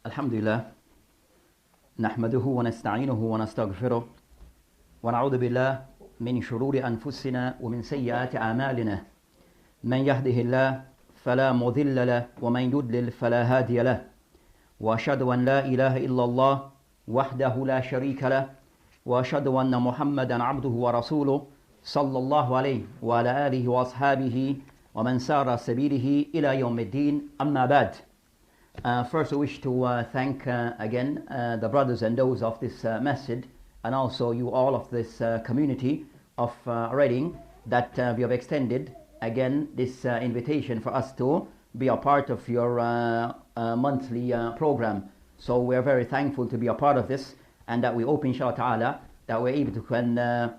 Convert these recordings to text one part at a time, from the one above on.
الحمد لله نحمده ونستعينه ونستغفره ونعوذ بالله من شرور أنفسنا ومن سيئات أعمالنا من يهده الله فلا مضل له ومن يضلل فلا هادي له وأشهد أن لا إله إلا الله وحده لا شريك له وأشهد أن محمدا عبده ورسوله صلى الله عليه وعلى آله وأصحابه ومن سار سبيله إلى يوم الدين أما بعد. First, I wish to thank again the brothers and those of this masjid, and also you all of this community of Reading, that we have extended again this invitation for us to be a part of your monthly program. So we are very thankful to be a part of this, and that we hope inshallah ta'ala that we're able to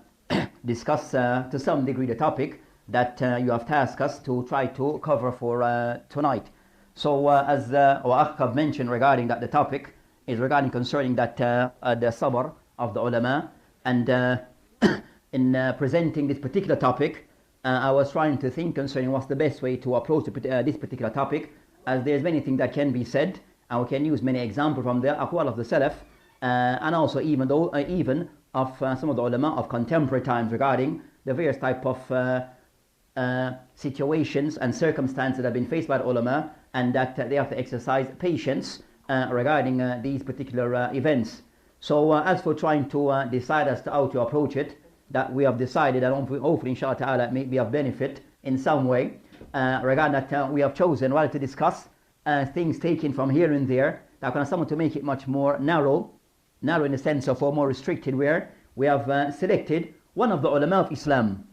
discuss to some degree the topic that you have tasked us to try to cover for tonight. So as our Akh mentioned regarding that the topic is regarding concerning that the sabr of the ulama, and in presenting this particular topic I was trying to think concerning what's the best way to approach this particular topic, as there's many things that can be said and we can use many examples from the aqwal of the Salaf, and also even of some of the ulama of contemporary times regarding the various type of situations and circumstances that have been faced by the ulama, and that they have to exercise patience regarding these particular events. So as for trying to decide as to how to approach it, that we have decided, and hopefully inshallah ta'ala it may be of benefit in some way, regarding that we have chosen rather to discuss things taken from here and there that can someone to make it much more narrow in the sense of more restricted, where we have selected one of the ulama of Islam.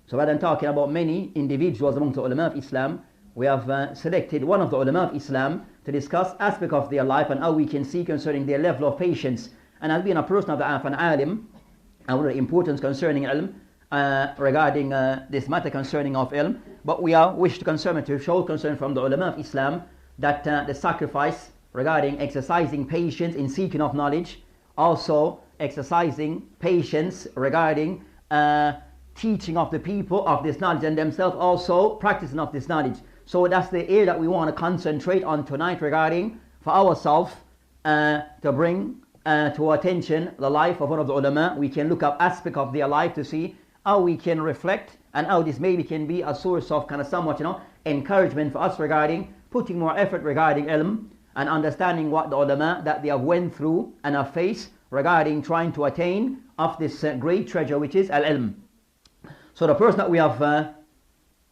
So rather than talking about many individuals among the ulama of Islam, we have selected one of the ulama of Islam to discuss aspect of their life and how we can see concerning their level of patience. And as being a person of an alim, and what the importance concerning ilm, regarding this matter concerning of ilm, but we wish to show concern from the ulama of Islam that the sacrifice regarding exercising patience in seeking of knowledge, also exercising patience regarding teaching of the people of this knowledge, and themselves also practicing of this knowledge. So that's the area that we want to concentrate on tonight regarding for ourselves, to bring to our attention the life of one of the ulama. We can look up aspect of their life to see how we can reflect, and how this maybe can be a source of kind of somewhat encouragement for us regarding putting more effort regarding ilm and understanding what the ulama that they have went through and have faced regarding trying to attain of this great treasure which is al-ilm. So the person that we have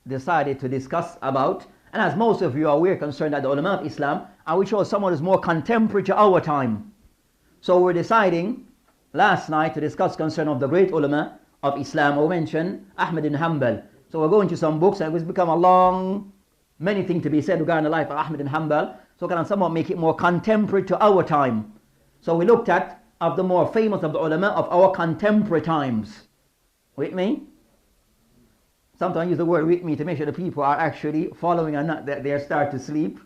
decided to discuss about, and as most of you are aware concerned that the ulama of Islam, I will show someone who's more contemporary to our time. So we're deciding last night to discuss concern of the great ulama of Islam. We mentioned Ahmad ibn Hanbal. So we're going to some books, and it's become a long, many things to be said regarding the life of Ahmad ibn Hanbal. So can I somewhat make it more contemporary to our time. So we looked at of the more famous of the ulama of our contemporary times. With me? Sometimes I use the word with me to make sure the people are actually following and not that they start to sleep.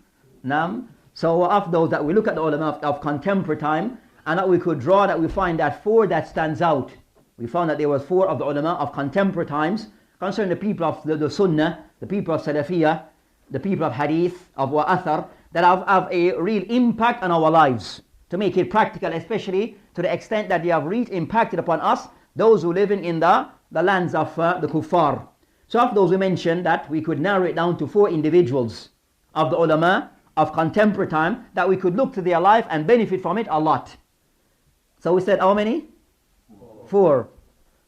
So of those that we look at the ulama of contemporary time, and that we could draw, that we find that four that stands out. We found that there was four of the ulama of contemporary times concerning the people of the Sunnah, the people of Salafiyah, the people of Hadith, of Athar, that have a real impact on our lives, to make it practical, especially to the extent that they have really impacted upon us, those who live in the lands of the kuffar. So of those we mentioned that we could narrow it down to four individuals of the ulama of contemporary time that we could look to their life and benefit from it a lot. So we said how many? Four.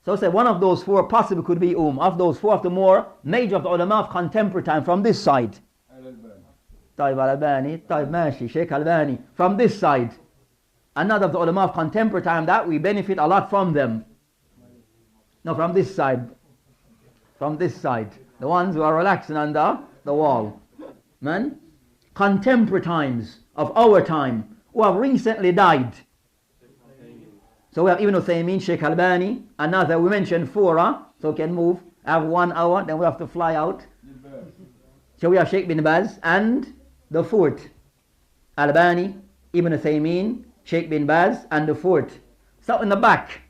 So we said one of those four possibly could be of those four of the more major of the ulama of contemporary time from this side. Albani, Sheikh Albani from this side. Another of the ulama of contemporary time that we benefit a lot from them. No, from this side. From this side. The ones who are relaxing under the wall. Man, contemporary times of our time who have recently died. So we have Ibn Uthaymeen, Sheikh Albani, another, we mentioned four, so we can move, have 1 hour, then we have to fly out. So we have Sheikh bin Baz, and the fourth, Albani, Ibn Uthaymeen, Sheikh bin Baz, and the fourth. So in the back.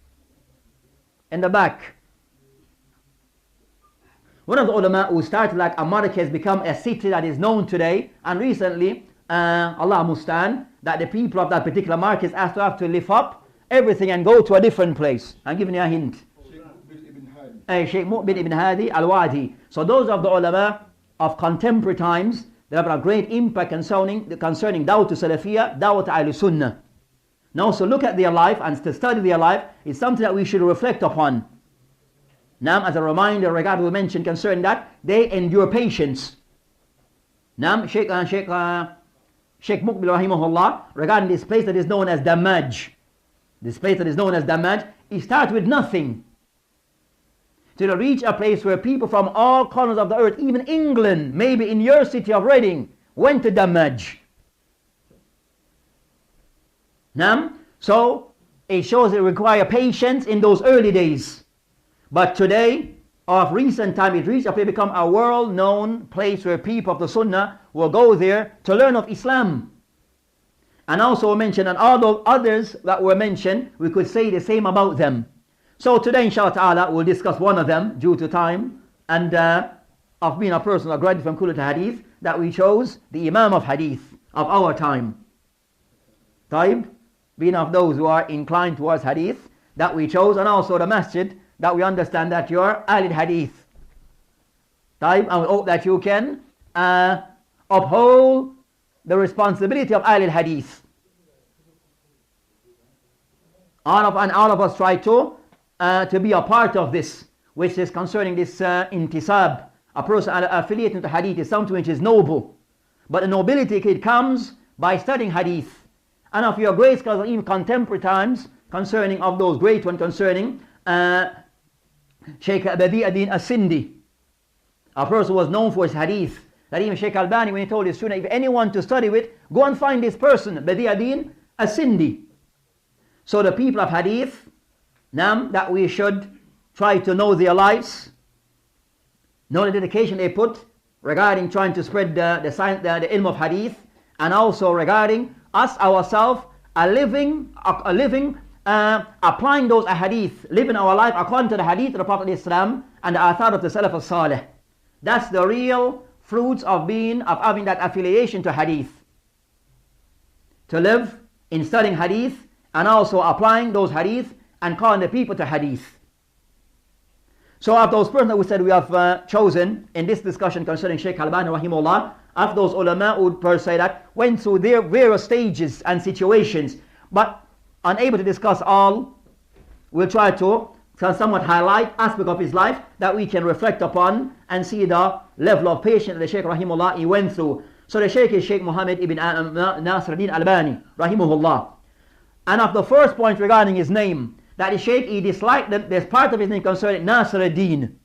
One of the ulama who started like a markaz, become a city that is known today, and recently Allah Mustan, that the people of that particular market have to lift up everything and go to a different place. I'm giving you a hint. Sheikh Muhammed ibn Hadi al-Wadi. So those of the ulama of contemporary times, they have a great impact concerning Dawah to Salafiyah, Dawah to Ahl Sunnah. Now, so look at their life, and to study their life is something that we should reflect upon. Now, as a reminder, regarding we mentioned concerning that, they endure patience. Now, Sheikh Muqbil rahimahullah, regarding this place that is known as Damaj. This place that is known as Damaj, he started with nothing. To reach a place where people from all corners of the earth, even England, maybe in your city of Reading, went to Damaj. Now, so it shows it requires patience in those early days. But today, of recent time, it reached a place, become a world-known place where people of the Sunnah will go there to learn of Islam. And also mentioned, and all those others that were mentioned, we could say the same about them. So today, inshallah ta'ala, we'll discuss one of them due to time, and of being a person who graduated from Kullat Hadith, that we chose the Imam of Hadith of our time. Taib, being of those who are inclined towards Hadith, that we chose, and also the masjid, that we understand that you're Ahlul Hadith. Taib, and we hope that you can uphold the responsibility of Ahlul Hadith. All of us try to be a part of this, which is concerning this intisab. A person affiliated to Hadith is something which is noble. But the nobility it comes by studying Hadith. And of your great scholars, even contemporary times, concerning of those great ones, concerning Sheikh Didalam as-Sindi. A person was known for his Hadith. That even Sheikh Albani, when he told his student, if anyone to study with, go and find this person, Didalam as-Sindi. So the people of Hadith, that we should try to know their lives, know the dedication they put regarding trying to spread the science, the ilm of Hadith, and also regarding us ourselves applying those hadith, living our life according to the hadith of the Prophet Islam and the athar of the Salaf al-Salih. That's the real fruits of having that affiliation to hadith. To live in studying hadith and also applying those hadith and calling the people to hadith. So of those persons that we said we have chosen in this discussion concerning Sheikh Albani rahimahullah, of those ulama who would per se that went through their various stages and situations, but unable to discuss all, we'll try to somewhat highlight aspect of his life that we can reflect upon and see the level of patience that the Sheikh rahimahullah he went through. So the Sheikh is Sheikh Muhammed ibn Nasurrdeen Albani rahimahullah. And of the first point regarding his name, that the Sheikh he disliked there's part of his name concerning Nasurrdeen.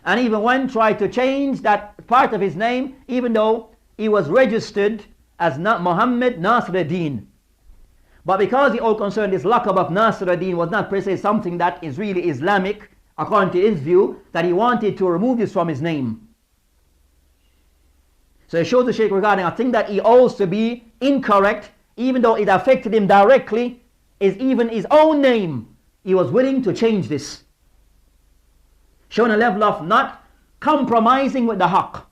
And even when tried to change that part of his name, even though he was registered as Muhammed Nasurrdeen. But because he all concerned this laqab of Nasurrdeen was not per se something that is really Islamic, according to his view, that he wanted to remove this from his name. So it shows the Sheikh regarding a thing that he owes to be incorrect, even though it affected him directly, is even his own name. He was willing to change this. Showing a level of not compromising with the haqq.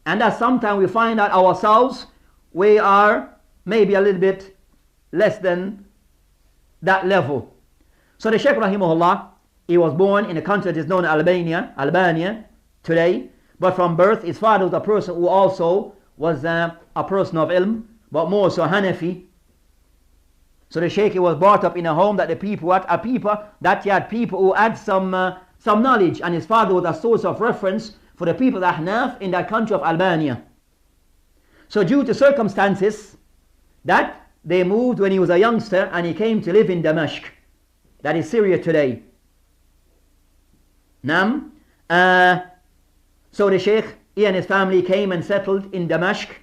And that sometimes we find out ourselves, we are maybe a little bit less than that level. So the Sheikh rahimahullah, he was born in a country that is known as Albania today, but from birth his father was a person who also was a person of ilm, but more so Hanafi. So the Sheikh was brought up in a home that the people had people who had some knowledge, and his father was a source of reference for the people of Ahnaf in that country of Albania. So due to circumstances that they moved when he was a youngster, and he came to live in Damascus, that is Syria today. So the Sheikh, he and his family came and settled in Damascus.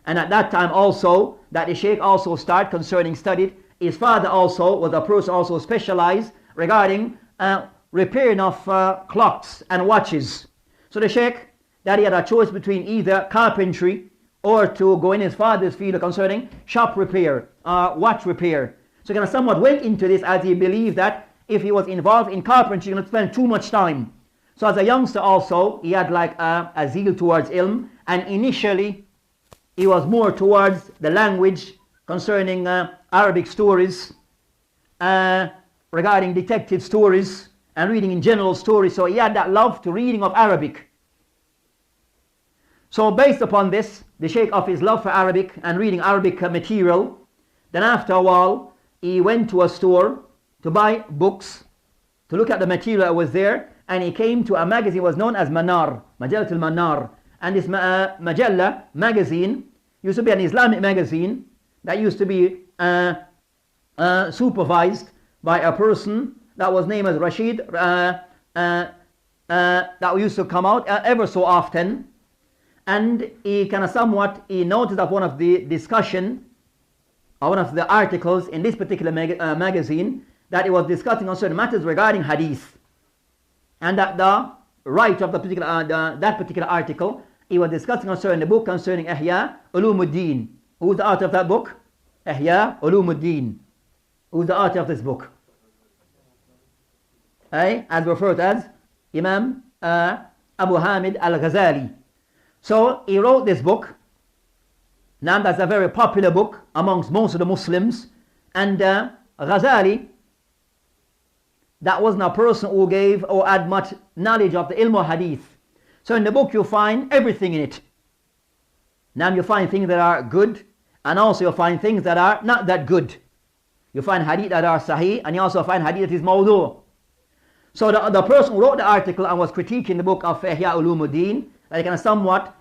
And at that time also, that the Sheikh also started concerning studied. His father also was a person also specialized regarding repairing of clocks and watches. So the Sheikh, that he had a choice between either carpentry or to go in his father's field concerning shop repair, watch repair. So he kind of somewhat went into this as he believed that if he was involved in carpentry, he would spend too much time. So as a youngster also, he had like a zeal towards ilm, and initially he was more towards the language concerning Arabic stories, regarding detective stories and reading in general stories. So he had that love to reading of Arabic. So based upon this, the Sheikh of his love for Arabic and reading Arabic material, then after a while he went to a store to buy books, to look at the material that was there, and he came to a magazine was known as Manar, Majallat al-Manar. And this Majalla magazine used to be an Islamic magazine that used to be supervised by a person that was named as Rashid, that used to come out ever so often. And he kind of he noticed that one of the discussion, or one of the articles in this particular magazine, that it was discussing on certain matters regarding hadith. And that the writer of the particular, that particular article, he was discussing concerning the book concerning Ihya Ulumuddin. Who's the author of that book? Ihya Ulumuddin. Who's the author of this book? As referred as Imam Abu Hamid al-Ghazali. So he wrote this book. Now that's a very popular book amongst most of the Muslims. And Ghazali, that wasn't a person who gave or had much knowledge of the ilm of hadith. So in the book you find everything in it. Now you find things that are good, and also you find things that are not that good. You find hadith that are sahih, and you also find hadith that is mawdu'. So the person who wrote the article and was critiquing the book of Ihya Ulumuddin, like kind of somewhat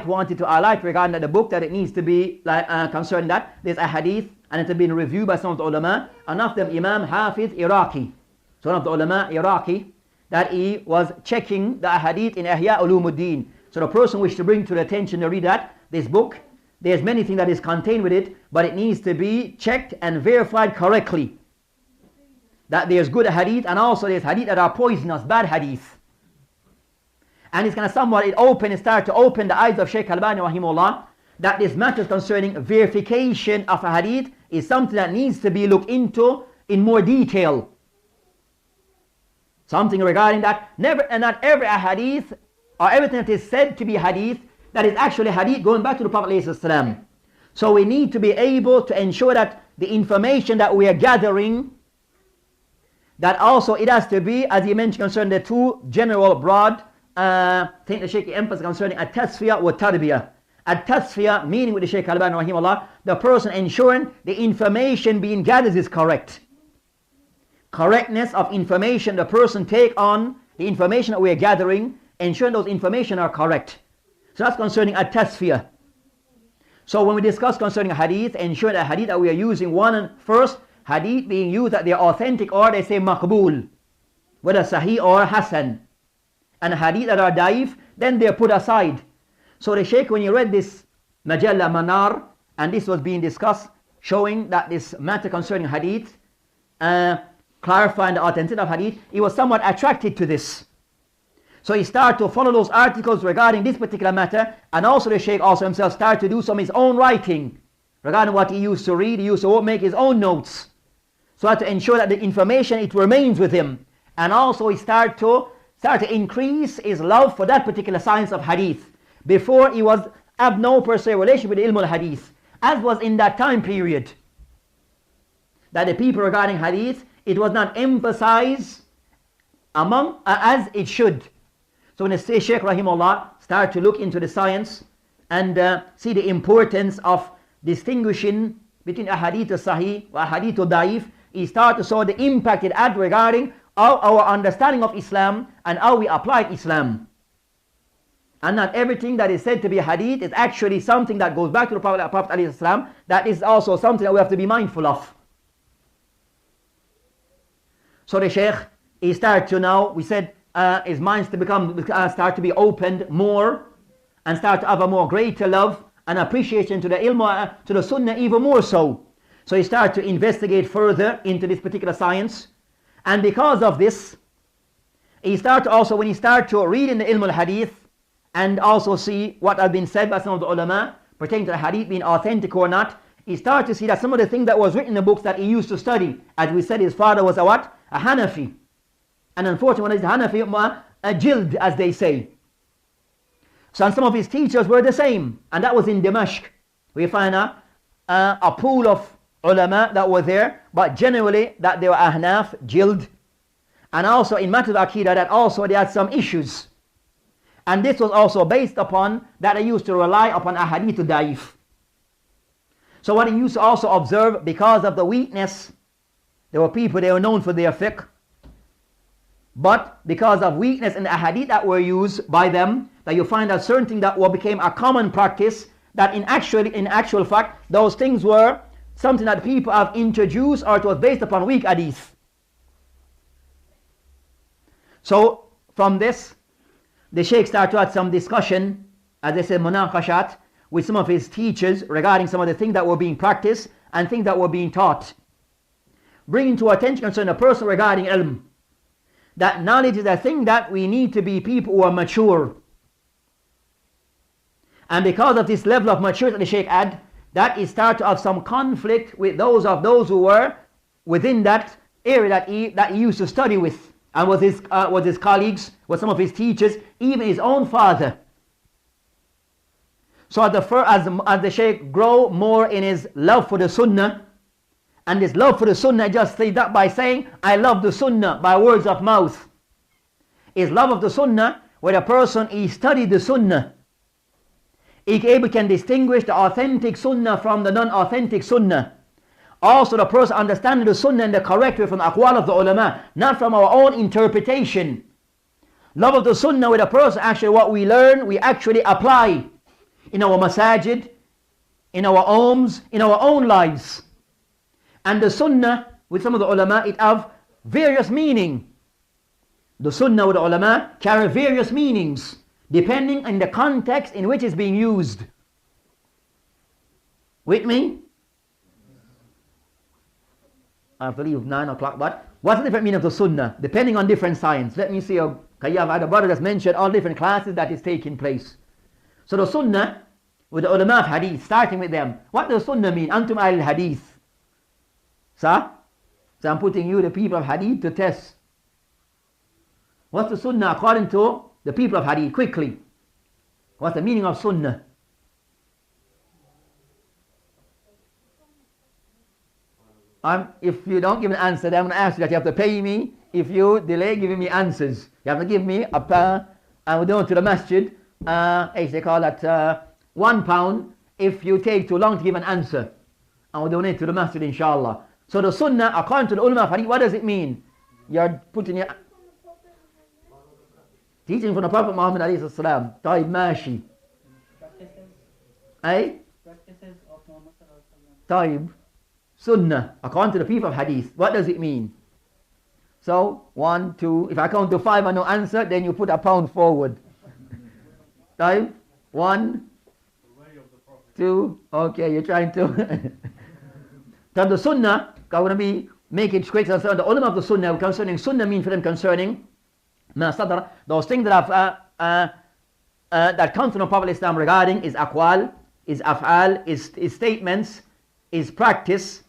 wanted to highlight regarding the book that it needs to be like concerning that there's a hadith and it has been reviewed by some of the ulama, and of them Imam Hafiz Iraqi. So one of the ulama Iraqi, that he was checking the hadith in Ihya Ulumuddin. So the person wished to bring to the attention to read this book. There's many things that is contained with it, but it needs to be checked and verified correctly. That there's good hadith, and also there's hadith that are poisonous, bad hadith. And it's kind of start to open the eyes of Sheikh Albani rahimahullah, that this matter concerning verification of a hadith is something that needs to be looked into in more detail. Something regarding that, not every hadith or everything that is said to be hadith, that is actually hadith going back to the Prophet ﷺ. So we need to be able to ensure that the information that we are gathering, that also it has to be, as he mentioned concerning the two general broad things the Sheikh emphasized concerning at-tasfiyah wa tarbiyah. At-tasfiyah, meaning with the Sheikh Albani rahimahullah, the person ensuring the information being gathered is correct. Correctness of information, the person take on the information that we are gathering, ensuring those information are correct. So that's concerning at-tasfiyah. So when we discuss concerning hadith, ensuring that hadith that we are using, first hadith being used that they are authentic, or they say maqbool, whether sahih or hasan. And hadith that are daif, then they are put aside. So the Sheikh, when you read this Majalla Manar, and this was being discussed, showing that this matter concerning hadith, clarifying the authenticity of hadith, he was somewhat attracted to this. So he started to follow those articles regarding this particular matter, and also the Sheikh also himself started to do some of his own writing regarding what he used to read. He used to make his own notes, so to ensure that the information, it remains with him. And also he started to increase his love for that particular science of hadith. Before, he was have no per se relation with the ilm al-hadith, as was in that time period, that the people regarding hadith, it was not emphasized among as it should. So when the Sheikh rahimahullah started to look into the science and see the importance of distinguishing between a hadith sahih or a hadith da'if, he started to saw the impact it had regarding our understanding of Islam and how we apply Islam. And not everything that is said to be hadith is actually something that goes back to the Prophet ﷺ. That is also something that we have to be mindful of. So the Sheikh, he started to now, we said, his minds to start to be opened more, and start to have a more greater love and appreciation to the ilm, to the sunnah even more so. So he started to investigate further into this particular science. And because of this, he started also, when he started to read in the ilm al-hadith, and also see what has been said by some of the ulama pertaining to the hadith being authentic or not, he started to see that some of the things that was written in the books that he used to study, as we said, his father was a what? A Hanafi. And unfortunately, when he's Hanafi, jild, as they say. So and some of his teachers were the same, and that was in Damascus. We find a pool of ulama that were there, but generally that they were ahnaf, jild, and also in matters of Aqidah that also they had some issues. And this was also based upon that they used to rely upon ahadith da'if. So what he used to also observe, because of the weakness, there were people, they were known for their fiqh, but because of weakness in the ahadith that were used by them, that you find that certain thing that became a common practice, that in actual fact, those things were something that people have introduced, or it was based upon weak hadith. So from this, the Sheikh started to have some discussion, as they said, munaqashat, with some of his teachers regarding some of the things that were being practiced and things that were being taught. Bringing to attention concerning a person regarding ilm, that knowledge is a thing that we need to be people who are mature. And because of this level of maturity that the Sheikh had, that he started to have some conflict with those who were within that area that he used to study with, and was his colleagues, was some of his teachers, even his own father. So as the Sheikh grow more in his love for the Sunnah, and his love for the Sunnah, just say that by saying, I love the Sunnah, by words of mouth. His love of the Sunnah, where a person, he studied the Sunnah, he can distinguish the authentic Sunnah from the non-authentic Sunnah. Also the person understanding the Sunnah in the correct way from the aqwal of the ulama, not from our own interpretation. Love of the Sunnah with a person, actually what we learn, we actually apply in our masajid, in our homes, in our own lives. And the Sunnah with some of the ulama, it have various meaning. The Sunnah with the ulama carry various meanings, depending on the context in which it's being used. With me? I have to leave 9 o'clock, but what's the different meaning of the Sunnah? Depending on different science. Let me see, you have had a brother that's mentioned all different classes that is taking place. So the Sunnah, with the ulama of hadith, starting with them. What does Sunnah mean? Antum al-hadith. So I'm putting you, the people of hadith, to test. What's the Sunnah according to the people of hadith? Quickly. What's the meaning of Sunnah? If you don't give an answer, then I'm going to ask you that you have to pay me. If you delay giving me answers, you have to give me a pound, and we don't to the masjid, as they call that, £1 if you take too long to give an answer. And we donate to the masjid, inshallah. So the Sunnah, according to the ulama of hadith, what does it mean? You're putting your teaching from the Prophet Muhammed alayhi salam. Taib mashi. Practices of Muhammad Taib. Sunnah, according to the people of hadith, what does it mean? So 1, 2, if I count to 5 and no answer, then you put a pound forward. Taib. 1, 2, okay, you're trying to. So the Sunnah, I'm going to make it quick. So the ulama of the Sunnah, concerning Sunnah mean for them concerning those things that have that come from the Prophet Islam regarding is aqwal, is af'al, is statements, is practice,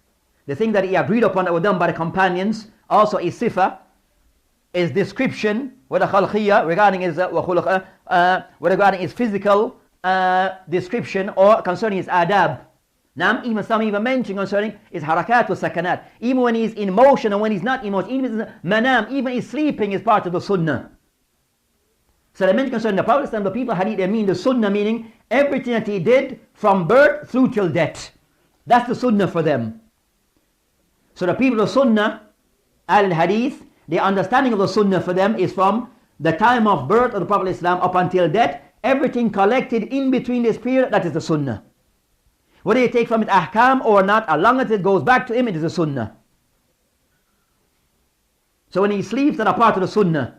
the thing that he agreed upon that were done by the companions, also is sifa, is description, whether khalqiyya regarding his physical description, or concerning his adab. Now, some even mention concerning his harakat wa sakanat. Even when he's in motion and when he's not in motion, even his manam, even his sleeping is part of the Sunnah. So they mention concerning the Prophet, the people hadith, they mean the Sunnah, meaning everything that he did from birth through till death. That's the Sunnah for them. So the people of Sunnah, al-Hadith, the understanding of the Sunnah for them is from the time of birth of the Prophet Islam up until death, everything collected in between this period, that is the Sunnah. Whether you take from it ahkam or not, as long as it goes back to him, it is a Sunnah. So when he sleeps, that's a part of the Sunnah.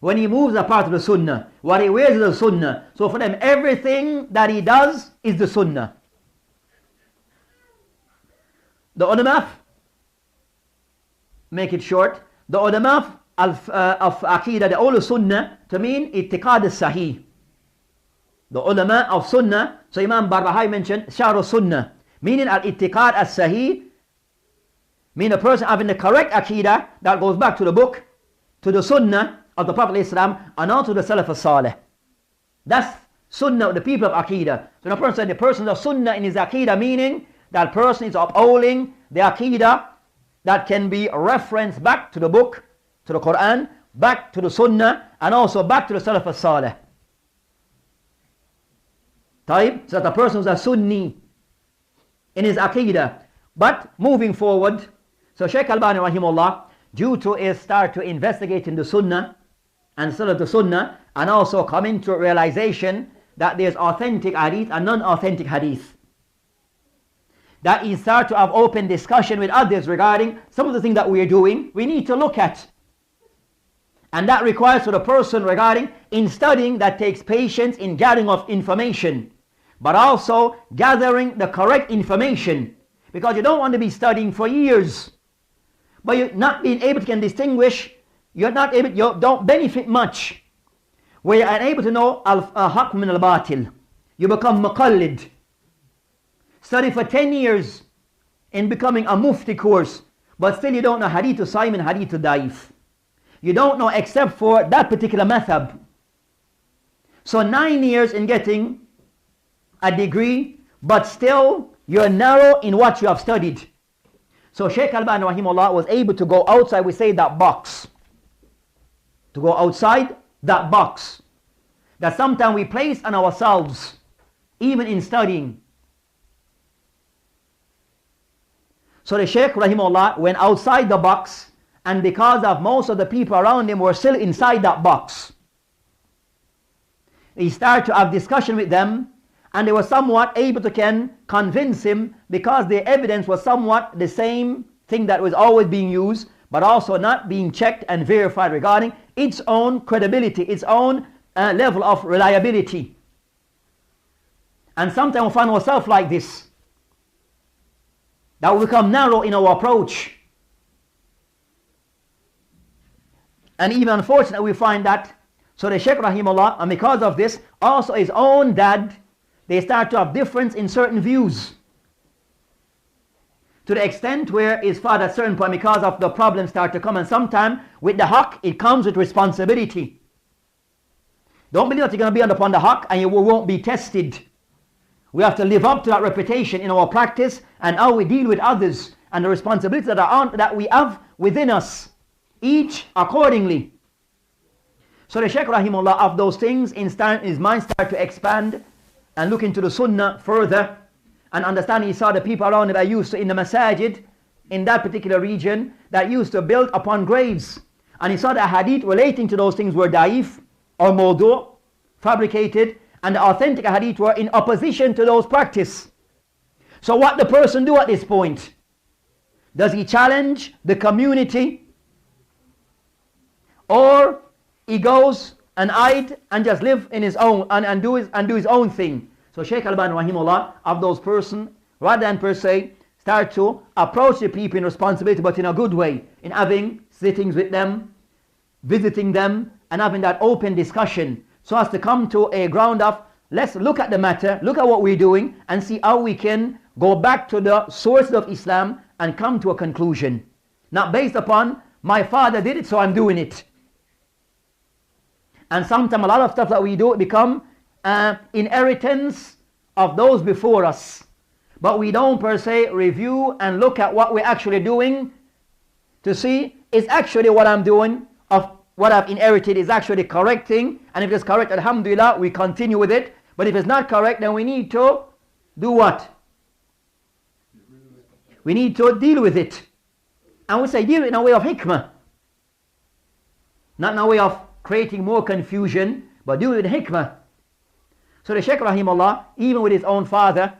When he moves, that's a part of the Sunnah. What he wears is the Sunnah. So for them, everything that he does is the Sunnah. The ulama, make it short, the ulama of Aqidah, the old Sunnah, to mean ittiqad al-sahih. The ulama of Sunnah, so Imam Barbahari mentioned Shahr Sunnah, meaning al-ittiqad al-sahih, mean a person having the correct Aqidah that goes back to the book, to the Sunnah of the Prophet ﷺ and also the Salaf as-Salih. That's Sunnah, the people of Aqidah. So the person said the person is a Sunnah in his Aqidah, meaning that person is upholding the Aqidah that can be referenced back to the book, to the Quran, back to the Sunnah, and also back to the Salaf as-Salih. So that the person is a Sunni in his Aqidah. But moving forward, so Sheikh Albani rahimahullah, due to his start to investigate in the Sunnah and Salaf the Sunnah, and also coming to a realization that there's authentic hadith and non-authentic hadith, that he start to have open discussion with others regarding some of the things that we are doing, we need to look at. And that requires for the person regarding in studying that takes patience in gathering of information, but also gathering the correct information, because you don't want to be studying for years but you're not being able to can distinguish, you don't benefit much where you're unable to know al-haq min al-batil. You become muqallid. Study for 10 years in becoming a mufti course, but still you don't know hadith to Simon, hadith to Daif. You don't know except for that particular madhab. So 9 years in getting a degree, but still you're narrow in what you have studied. So Sheikh Albani rahimahullah was able to go outside, we say, that box. To go outside that box that sometimes we place on ourselves, even in studying. So the Sheikh rahimahullah went outside the box, and because of most of the people around him were still inside that box, he started to have discussion with them, and they were somewhat able to convince him, because the evidence was somewhat the same thing that was always being used, but also not being checked and verified regarding its own credibility, its own level of reliability. And sometimes we find ourselves like this, that we become narrow in our approach. And even unfortunately we find that, so the Sheikh rahimahullah, and because of this, also his own dad, they start to have difference in certain views, to the extent where his father at a certain point, because of the problems start to come, and sometimes with the haqq it comes with responsibility. Don't believe that you're going to be upon the haqq and you won't be tested. We have to live up to that reputation in our practice and how we deal with others, and the responsibilities that we have within us, each accordingly. So the Shaykh rahimahullah, of those things, his mind started to expand and look into the Sunnah further, and understand. He saw the people around him that used to, in the masajid in that particular region, that used to build upon graves, and he saw the hadith relating to those things were daif or mawdu', fabricated, and the authentic hadith were in opposition to those practice. So what the person do at this point? Does he challenge the community, or he goes and hide and just live in his own and do his own thing? So Sheikh Albani rahimahullah, of those person, rather than per se start to approach the people in responsibility, but in a good way, in having sittings with them, visiting them, and having that open discussion, so as to come to a ground of, let's look at the matter, look at what we're doing, and see how we can go back to the sources of Islam and come to a conclusion, not based upon my father did it so I'm doing it. And sometimes a lot of stuff that we do become inheritance of those before us, but we don't per se review and look at what we're actually doing to see is actually what I'm doing, of what I've inherited, is actually correct thing, and if it's correct, alhamdulillah, we continue with it. But if it's not correct, then we need to do what? We need to deal with it, and we say deal in a way of hikmah, not in a way of creating more confusion, but deal with hikmah. So the Shaykh rahimahullah, even with his own father,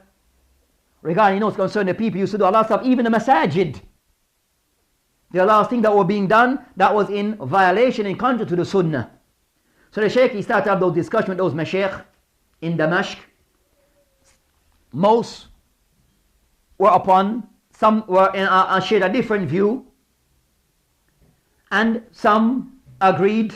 regarding concerning the people, used to do a lot of stuff, even the masajid. There are a lot of things that were being done that was in violation, in contrary to the Sunnah. So the Shaykh, he started to have those discussions with those mashaykh in Damascus. Most were upon, some were shared a different view, and some agreed.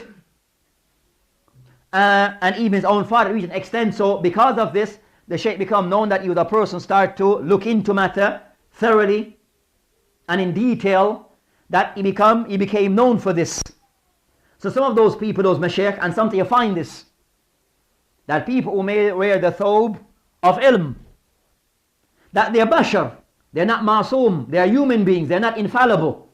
And even his own father reached an extent. So because of this, the Shaykh become known that he was a person start to look into matter thoroughly and in detail, that he became known for this. So some of those people, those mashaykh, and sometimes you find this, that people who may wear the thobe of ilm, that they're bashar, they're not masoom, they're human beings, they're not infallible.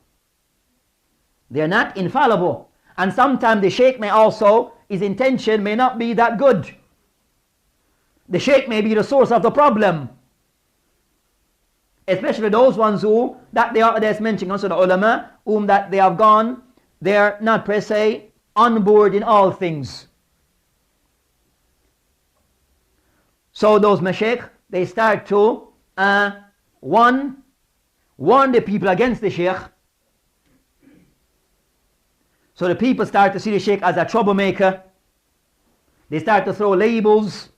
They're not infallible. And sometimes the sheikh may also, his intention may not be that good. The sheikh may be the source of the problem. Especially those ones who, that they are, there's mentioned also the ulama, whom that they have gone, they're not per se on board in all things. So those mashaykh, they start to warn the people against the sheikh. So the people start to see the sheikh as a troublemaker. They start to throw labels.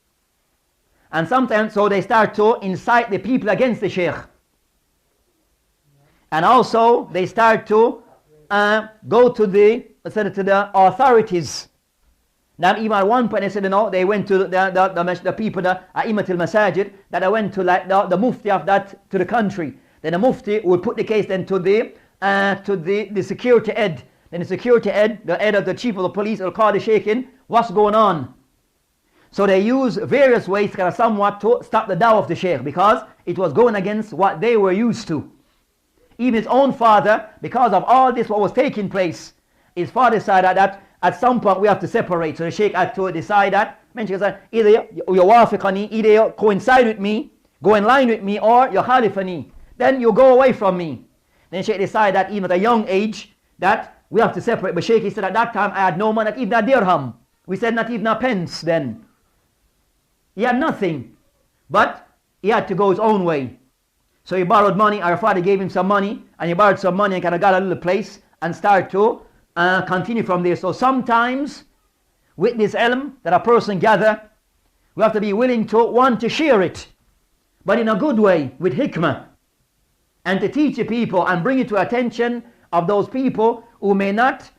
And sometimes, so they start to incite the people against the sheikh. And also, they start to go to the authorities. Now, even at one point, they said, they went to the people, the A'immat al-Masajid, that they went to like the mufti of that, to the country. Then the mufti would put the case then to the security head. Then the security head, the head of the chief of the police, will call the sheikh in, what's going on? So they use various ways kind of somewhat to stop the dawah of the sheikh, because it was going against what they were used to. Even his own father, because of all this what was taking place, his father decided that at some point we have to separate. So the sheikh had to decide that, either you wafiqani, either you coincide with me, go in line with me, or you khalifani. Then you go away from me. Then sheikh decided that even at a young age, that we have to separate. But sheikh, he said at that time I had no money, not even a dirham. We said not even a pence then. He had nothing. But he had to go his own way. So he borrowed money. Our father gave him some money, and he borrowed some money and kind of got a little place and started to continue from there. So sometimes with this ilm that a person gather, we have to be willing to want to share it, but in a good way, with hikmah, and to teach the people and bring it to attention of those people who may not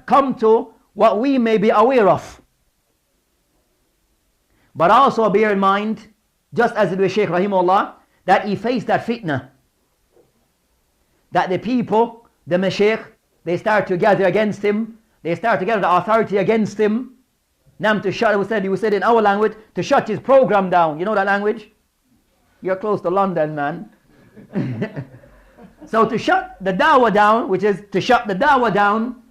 come to what we may be aware of. But also bear in mind, just as it was Sheikh Rahimullah, that he faced that fitna. That the people, the mashaykh, they start to gather against him. They start to gather the authority against him. Nam to shut, he said in our language, to shut his program down. You know that language? You're close to London, man. So to shut the dawah down, which is to shut the dawah down,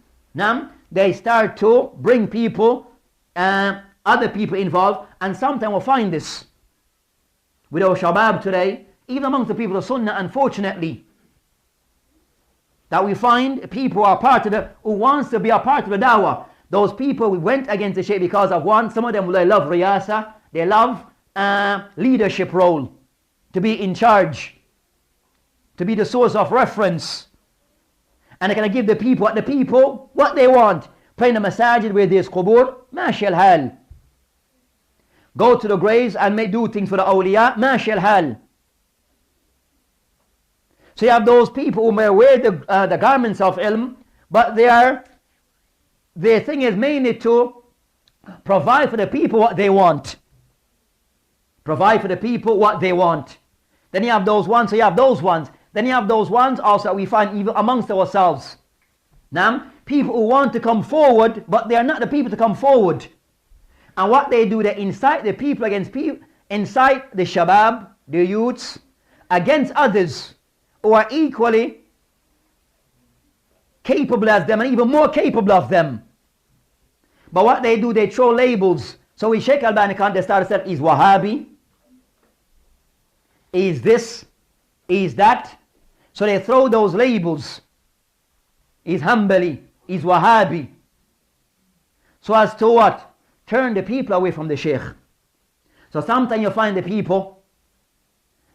they start to bring people, other people involved, and sometimes we'll find this with our shabab today, even amongst the people of Sunnah, unfortunately, that we find people who are part of who wants to be a part of the dawah. Those people we went against the Shaykh because of one, some of them they love riyasa, they love leadership role, to be in charge, to be the source of reference, and they're going to give the people what they want. Pray in the masajid where there's qubur, mashi al-hal. Go to the graves and do things for the awliya, mashi al-hal. So you have those people who may wear the garments of ilm, but their thing is mainly to provide for the people what they want. Provide for the people what they want. Then you have those ones, so you have those ones. Then you have those ones also we find even amongst ourselves. Now, people who want to come forward, but they are not the people to come forward. And what they do, they incite the people against people, incite the shabab, the youths, against others who are equally capable as them and even more capable of them. But what they do, they throw labels. So we Sheikh Albani can't they start to say he's Wahhabi, he's this, he's that. So they throw those labels. He's Hanbali, he's Wahhabi. So as to what? Turn the people away from the Sheikh. So sometimes you find the people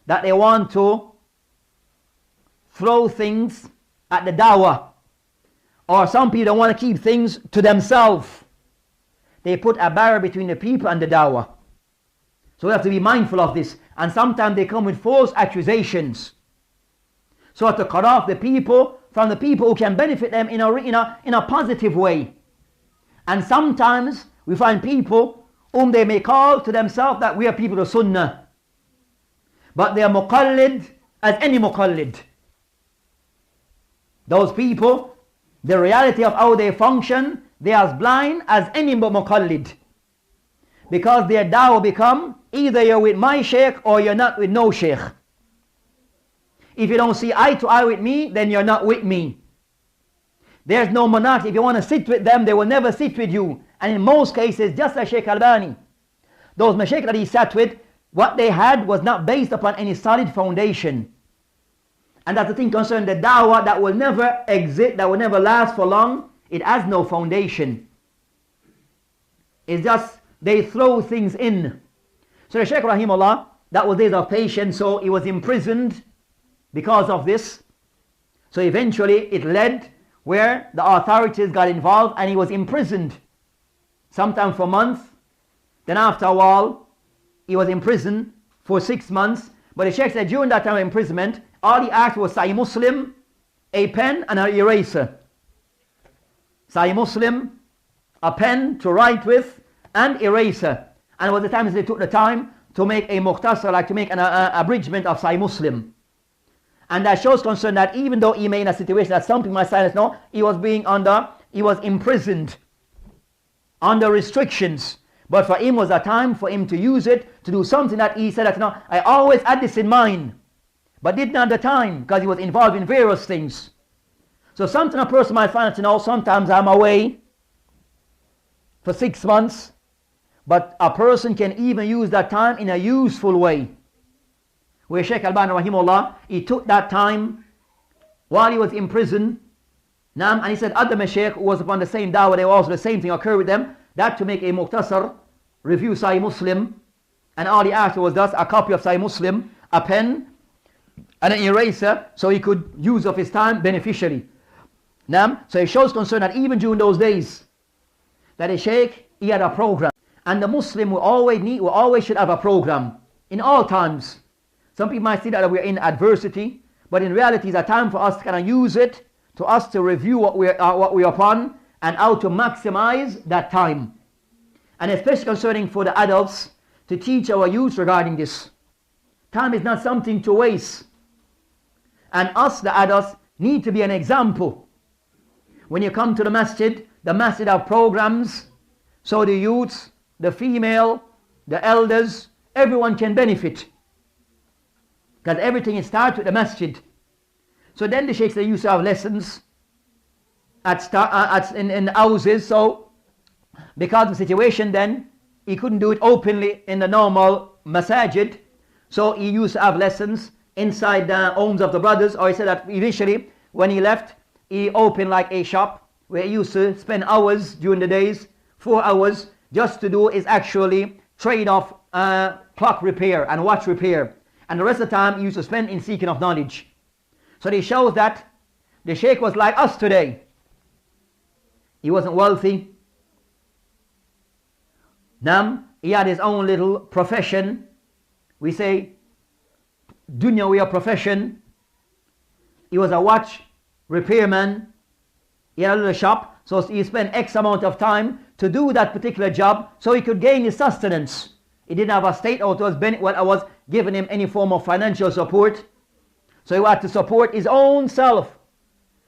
that they want to throw things at the dawah, or some people don't want to keep things to themselves. They put a barrier between the people and the dawah. So we have to be mindful of this. And sometimes they come with false accusations, so to cut off the people from the people who can benefit them in a positive way. And sometimes we find people whom they may call to themselves that we are people of Sunnah, but they are muqallid as any muqallid. Those people, The reality of how they function, they are as blind as any muqallid. Because their dawah become, either you're with my sheikh or you're not with no sheikh. If you don't see eye to eye with me, then you're not with me. There's no monarchy. If you want to sit with them, they will never sit with you. And in most cases, just like Sheikh Albani, those mashaykh that he sat with, what they had was not based upon any solid foundation. And that's the thing concerning the dawah that will never exist, that will never last for long. It has no foundation. It's just, they throw things in. So the Sheikh Rahimullah, that was days of patience, so he was imprisoned because of this. So eventually it led where the authorities got involved and he was imprisoned. Sometimes for months. Then after a while, he was imprisoned for 6 months. But the Sheikh said during that time of imprisonment, all he asked was Sahih Muslim, a pen and an eraser. Sahih Muslim, a pen to write with, and eraser. And it was the time they took the time to make a mukhtasar, like to make an abridgment of Sahih Muslim. And that shows concern that even though he may in a situation that some people might silence, no, he was imprisoned under restrictions. But for him was a time for him to use it to do something that he said that, no, I always had this in mind, but didn't have the time because he was involved in various things. So something a person might find, you know, sometimes I'm away for 6 months, but a person can even use that time in a useful way. Where Sheikh Albani Rahimullah, he took that time while he was in prison, and he said other mashaykh who was upon the same dawah, they also the same thing occurred with them, that to make a mukhtasar, review Sahih Muslim, and all he asked was thus a copy of Sahih Muslim, a pen, and an eraser, so he could use of his time beneficially. So it shows concern that even during those days, that a sheikh, he had a program, and the Muslim will always should have a program in all times. Some people might see that we're in adversity, but in reality it's a time for us to kind of use it, to us to review what we're upon, and how to maximize that time. And especially concerning for the adults, to teach our youth regarding this. Time is not something to waste. And us, the adults, need to be an example. When you come to the masjid have programs, so the youths, the female, the elders, everyone can benefit. Because everything starts with the masjid. So then the sheikhs, they used to have lessons in houses. So because of the situation then, he couldn't do it openly in the normal masajid. So he used to have lessons inside the homes of the brothers. Or he said that eventually, when he left, he opened like a shop where he used to spend hours during the days, 4 hours, just to do is actually trade off clock repair and watch repair. And the rest of the time he used to spend in seeking of knowledge. So this shows that the sheikh was like us today. He wasn't wealthy. He had his own little profession. We say dunyawiya profession. He was a watch repairman. He had a little shop. So he spent X amount of time to do that particular job so he could gain his sustenance. He didn't have a state or was giving him any form of financial support. So he had to support his own self.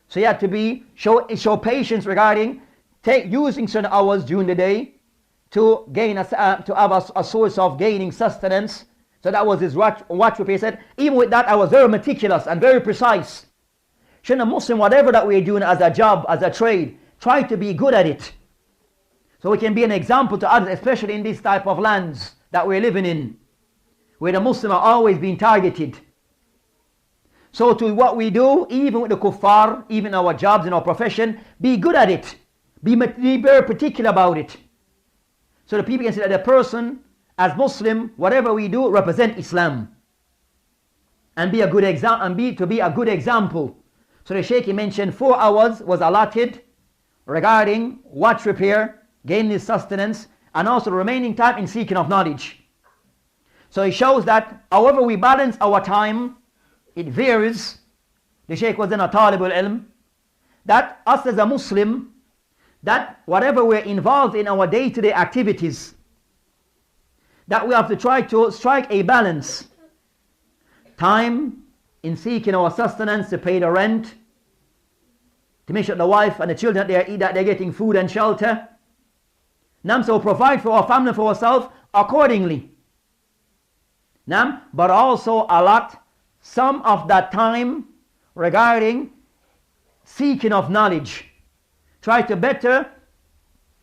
So he had to show patience regarding using certain hours during the day to gain to have a source of gaining sustenance. So that was his watch repair. He said, even with that I was very meticulous and very precise. Shouldn't a Muslim, whatever that we're doing as a job, as a trade, try to be good at it. So we can be an example to others, especially in this type of lands that we're living in, where the Muslims are always being targeted. So to what we do, even with the kuffar, even our jobs and our profession, be good at it. Be very particular about it. So the people can say that the person, as Muslim, whatever we do, represent Islam. And be a good example, and to be a good example. So the Sheikh mentioned 4 hours was allotted regarding watch repair, gaining his sustenance, and also the remaining time in seeking of knowledge. So it shows that however we balance our time, it varies. The Sheikh was in a talibul ilm, that us as a Muslim, that whatever we're involved in our day-to-day activities, that we have to try to strike a balance. Time in seeking our sustenance to pay the rent, to make sure the wife and the children that they're getting food and shelter. So provide for our family, for ourselves accordingly. But also allot some of that time regarding seeking of knowledge. Try to better,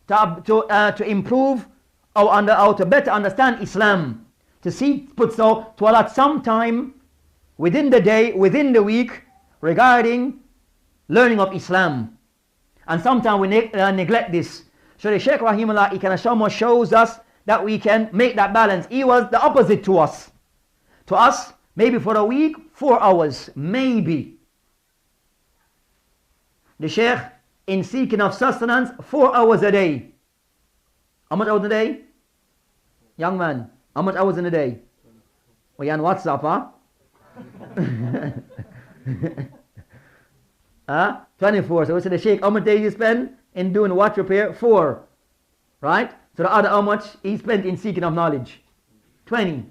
to improve or to better understand Islam. To allot some time within the day, within the week, regarding learning of Islam. And sometimes we neglect this. So the Sheikh Rahimullah, he kind of shows us that we can make that balance. He was the opposite to us. To us, maybe for a week, 4 hours, maybe. The Sheikh, in seeking of sustenance, 4 hours a day. How much hours a day? Young man, how much hours in a day? Oh, you're on WhatsApp, huh? 24. So we said the Sheikh, how much days you spend in doing watch repair? 4. Right? So the other, how much he spent in seeking of knowledge? 20.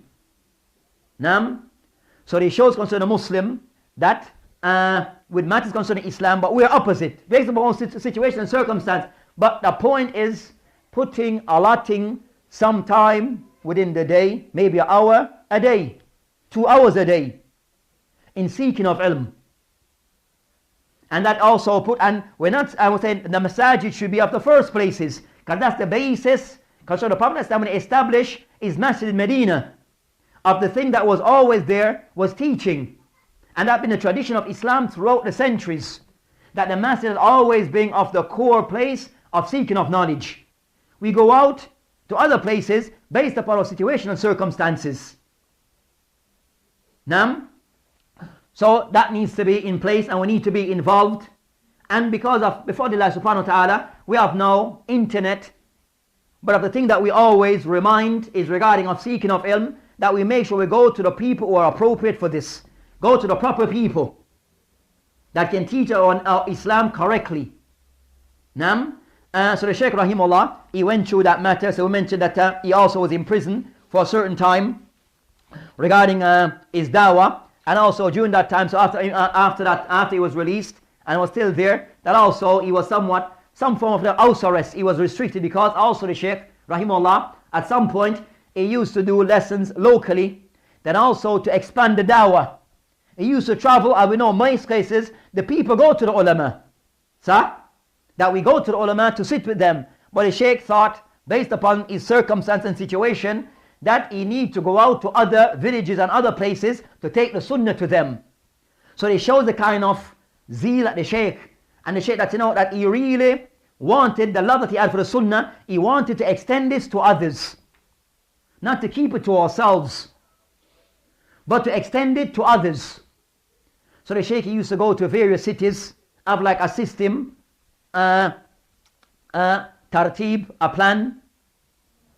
So it shows concerning a Muslim that with matters concerning Islam, but we're opposite based upon situation and circumstance. But the point is allotting some time within the day, maybe an hour a day, 2 hours a day, in seeking of ilm. And that also I would say the masajid should be of the first places, because that's the basis. Because the Prophet when he established his Masjid in Medina, of the thing that was always there was teaching. And that's been the tradition of Islam throughout the centuries, that the masjid has always been of the core place of seeking of knowledge. We go out to other places based upon our situation and circumstances. So that needs to be in place, and we need to be involved. And because of, before Allah subhanahu wa ta'ala, we have now internet. But of the thing that we always remind is regarding of seeking of ilm, that we make sure we go to the people who are appropriate for this. Go to the proper people that can teach our Islam correctly. So the Sheikh Rahimullah, he went through that matter. So we mentioned that he also was in prison for a certain time regarding his dawah. And also during that time, so after he was released and was still there, that also he was some form of the house arrest. He was restricted, because also the Sheikh Rahimullah, at some point, he used to do lessons locally, then also to expand the dawah. He used to travel, and we know in most cases, the people go to the ulama. That we go to the ulama to sit with them. But the Sheikh thought, based upon his circumstance and situation, that he need to go out to other villages and other places to take the sunnah to them. So it shows the kind of zeal at the Sheikh. And the Sheikh that he really wanted the love that he had for the sunnah, he wanted to extend this to others. Not to keep it to ourselves, but to extend it to others. So the Sheikh used to go to various cities, have like a system, tartib, a plan,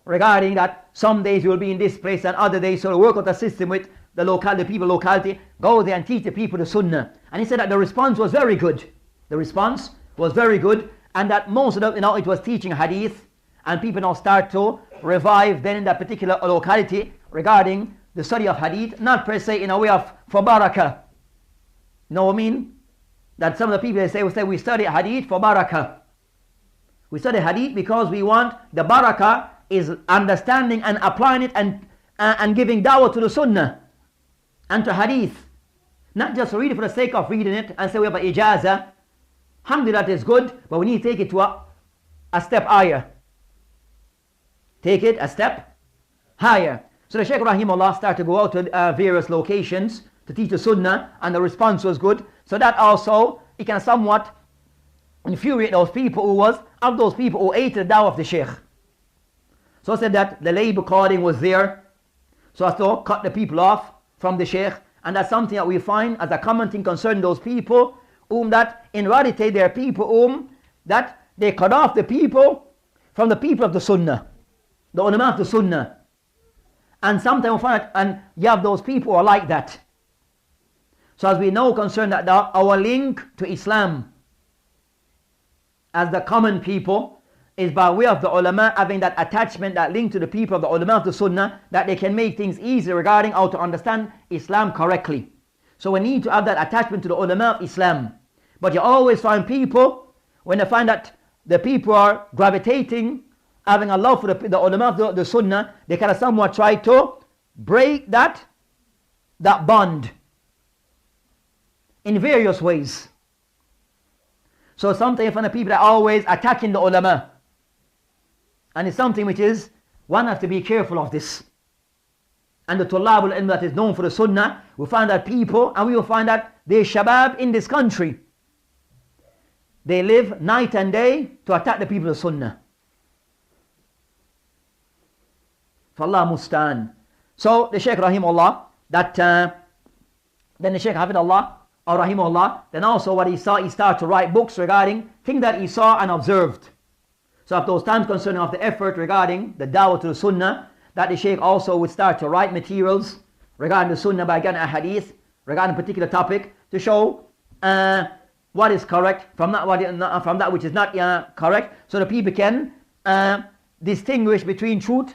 regarding that some days you will be in this place and other days, so work out a system with the locality, go there and teach the people the sunnah. And he said that the response was very good. The response was very good, and that most of them, it was teaching hadith, and people now start to revive then in that particular locality regarding the study of hadith, not per se in a way of for barakah. You know what I mean? That some of the people they say we study hadith for barakah. We study hadith because we want the barakah is understanding and applying it and giving dawah to the sunnah and to hadith. Not just read it for the sake of reading it and say we have an ijazah. Alhamdulillah, that is good, but we need to take it to a step higher. Take it a step higher. So the Shaykh Rahimullah started to go out to various locations to teach the sunnah, and the response was good. So that also, it can somewhat infuriate those people who hated the dawah of the Shaykh. So I said that the labor cording was there, so as to cut the people off from the Shaykh. And that's something that we find as a common thing concerning those people whom that in reality they are people whom that they cut off the people from the people of the sunnah, the ulama of the sunnah. And sometimes we find that, and you have those people who are like that. So as we know concerning that our link to Islam as the common people is by way of the ulama having that attachment, that link to the people of the ulama of the sunnah, that they can make things easy regarding how to understand Islam correctly. So we need to have that attachment to the ulama of Islam. But you always find people, when they find that the people are gravitating, having a love for the ulama of the sunnah, they kind of somewhat try to break that bond in various ways. So sometimes you find the people are always attacking the ulama. And it's something which is, one has to be careful of this. And the Tullab al-Ilm that is known for the Sunnah, we find that people, and we will find that the Shabab in this country, they live night and day to attack the people of Sunnah. Fallah mustan. So the Sheikh Rahimahullah, then the Sheikh Hafidullah, or Rahimahullah, then also what he saw, he started to write books regarding things that he saw and observed. So at those times concerning of the effort regarding the dawah to the Sunnah, that the Sheikh also would start to write materials regarding the Sunnah by getting a hadith regarding a particular topic to show what is correct from that which is not correct, so the people can distinguish between truth,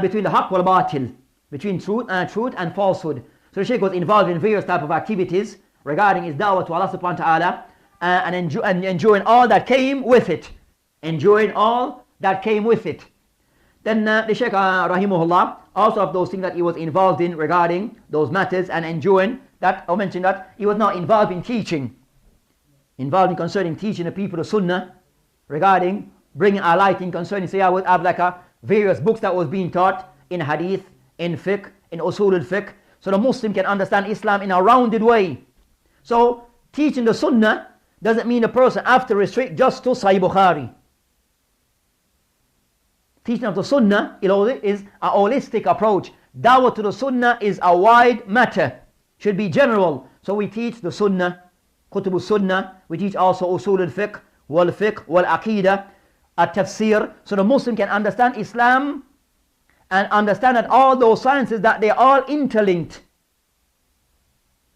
between the haqq wal batil, between truth and falsehood. So the Sheikh was involved in various types of activities regarding his dawah to Allah subhanahu wa ta'ala, and enjoying all that came with it. Enjoying all that came with it. Then the Sheikh Rahimahullah, also of those things that he was involved in regarding those matters and enjoying that, I mentioned that he was not involved in teaching. Involved in concerning teaching the people of Sunnah regarding bringing a light in concerning, say I would have like various books that was being taught in hadith, in fiqh, in usul al-fiqh, so the Muslim can understand Islam in a rounded way. So teaching the Sunnah doesn't mean a person have to restrict just to Sahih Bukhari. Teaching of the Sunnah is a holistic approach. Dawah to the Sunnah is a wide matter, should be general. So we teach the Sunnah, Kutub al-Sunnah, we teach also usul al-fiqh, wal-aqidah, at-tafsir, so the Muslim can understand Islam and understand that all those sciences, that they are all interlinked.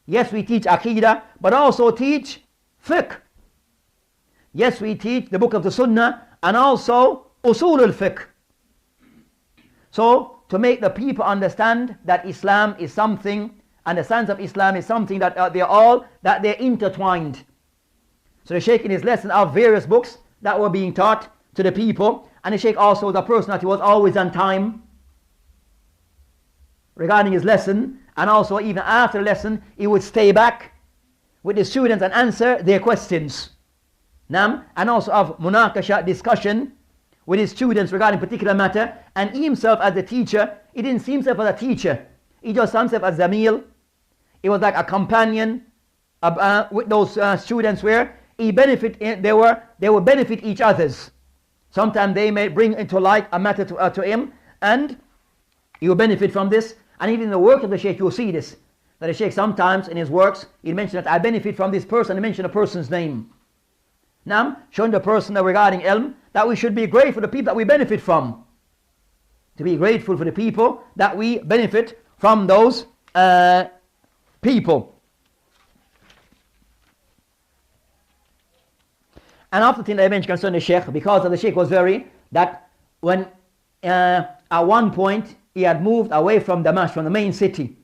Yes, we teach aqidah, but also teach fiqh. Yes, we teach the book of the Sunnah and also usul al-fiqh. So, to make the people understand that Islam is something, and the science of Islam is something that they're intertwined. So the Sheikh in his lesson have various books that were being taught to the people, and the Sheikh also was a person that he was always on time regarding his lesson, and also even after the lesson he would stay back with the students and answer their questions. And also have munakasha, discussion with his students regarding particular matter, and he himself as the teacher, he didn't see himself as a teacher, he just saw himself as Zamil. He was like a companion with those students where they would benefit each others. Sometimes they may bring into light a matter to him, and he will benefit from this. And even in the work of the Sheikh, you'll see this, that the Sheikh sometimes in his works, he'll mention that I benefit from this person, and mention a person's name. Now, showing the person regarding ilm, that we should be grateful for the people that we benefit from. To be grateful for the people that we benefit from those people. And after the thing that I mentioned concerning the Sheikh, because of the Sheikh was very, that when at one point he had moved away from Damascus, from the main city.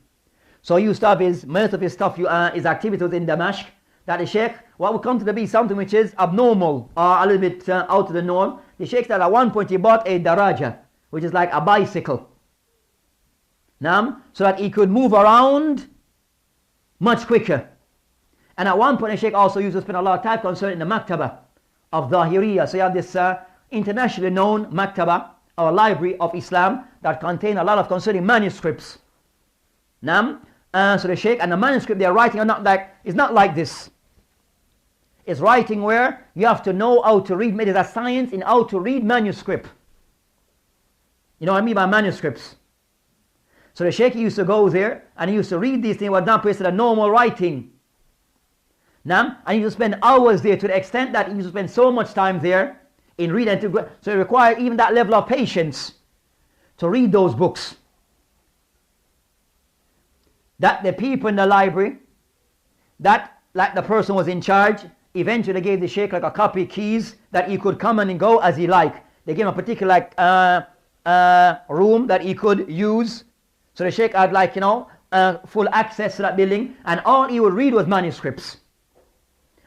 So he used to have most of his stuff, his activities in Damascus, that the Sheikh, what would come to be something which is abnormal or a little bit out of the norm. The Sheikh said at one point he bought a daraja, which is like a bicycle. So that he could move around much quicker. And at one point the Sheikh also used to spend a lot of time concerning the maktaba of Zahiriyah. So you have this internationally known maktaba, or library of Islam, that contain a lot of concerning manuscripts. So the Sheikh and the manuscript they are writing are not like, it's not like this. It's writing where you have to know how to read. It is a science in how to read manuscript. You know what I mean by manuscripts? So the Sheikh used to go there and he used to read these things, was not based on normal writing. And he used to spend hours there, to the extent that he used to spend so much time there in reading. So it required even that level of patience to read those books. That the people in the library, that like the person was in charge, eventually gave the Sheikh like a copy keys that he could come and go as he liked. They gave him a particular room that he could use. So the Sheikh had full access to that building, and all he would read was manuscripts.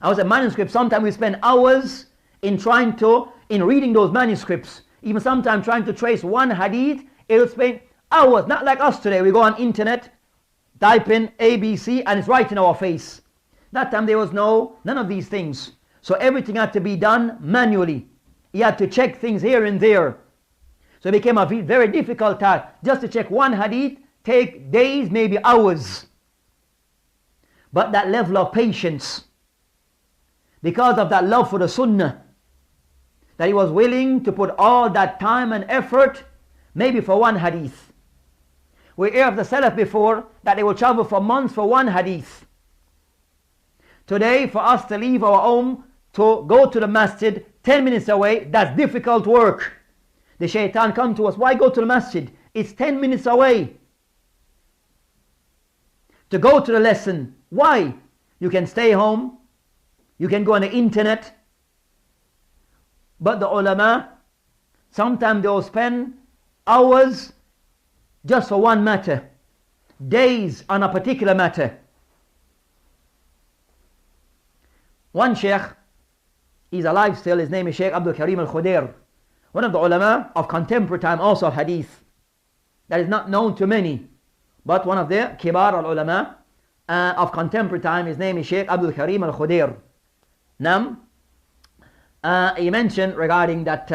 I was a manuscript, sometimes we spend hours in reading those manuscripts. Even sometimes trying to trace one hadith, it'll spend hours. Not like us today, we go on internet, type in ABC and it's right in our face. That time there was none of these things. So everything had to be done manually. You had to check things here and there. So it became a very difficult task. Just to check one hadith, take days, maybe hours. But that level of patience, because of that love for the sunnah, that he was willing to put all that time and effort, maybe for one hadith. We hear of the Salaf before, that they will travel for months for one hadith. Today, for us to leave our home, to go to the masjid, 10 minutes away, that's difficult work. The shaitan come to us, why go to the masjid? It's 10 minutes away. To go to the lesson, why? You can stay home, you can go on the internet. But the ulama, sometimes they'll spend hours just for one matter, days on a particular matter. One Sheikh, he's alive still, his name is Sheikh Abdul Karim al-Khudair, one of the ulama of contemporary time, also of hadith, that is not known to many, but one of the kibar al-ulama of contemporary time, his name is Sheikh Abdul Karim al-Khudair. Now, he mentioned regarding that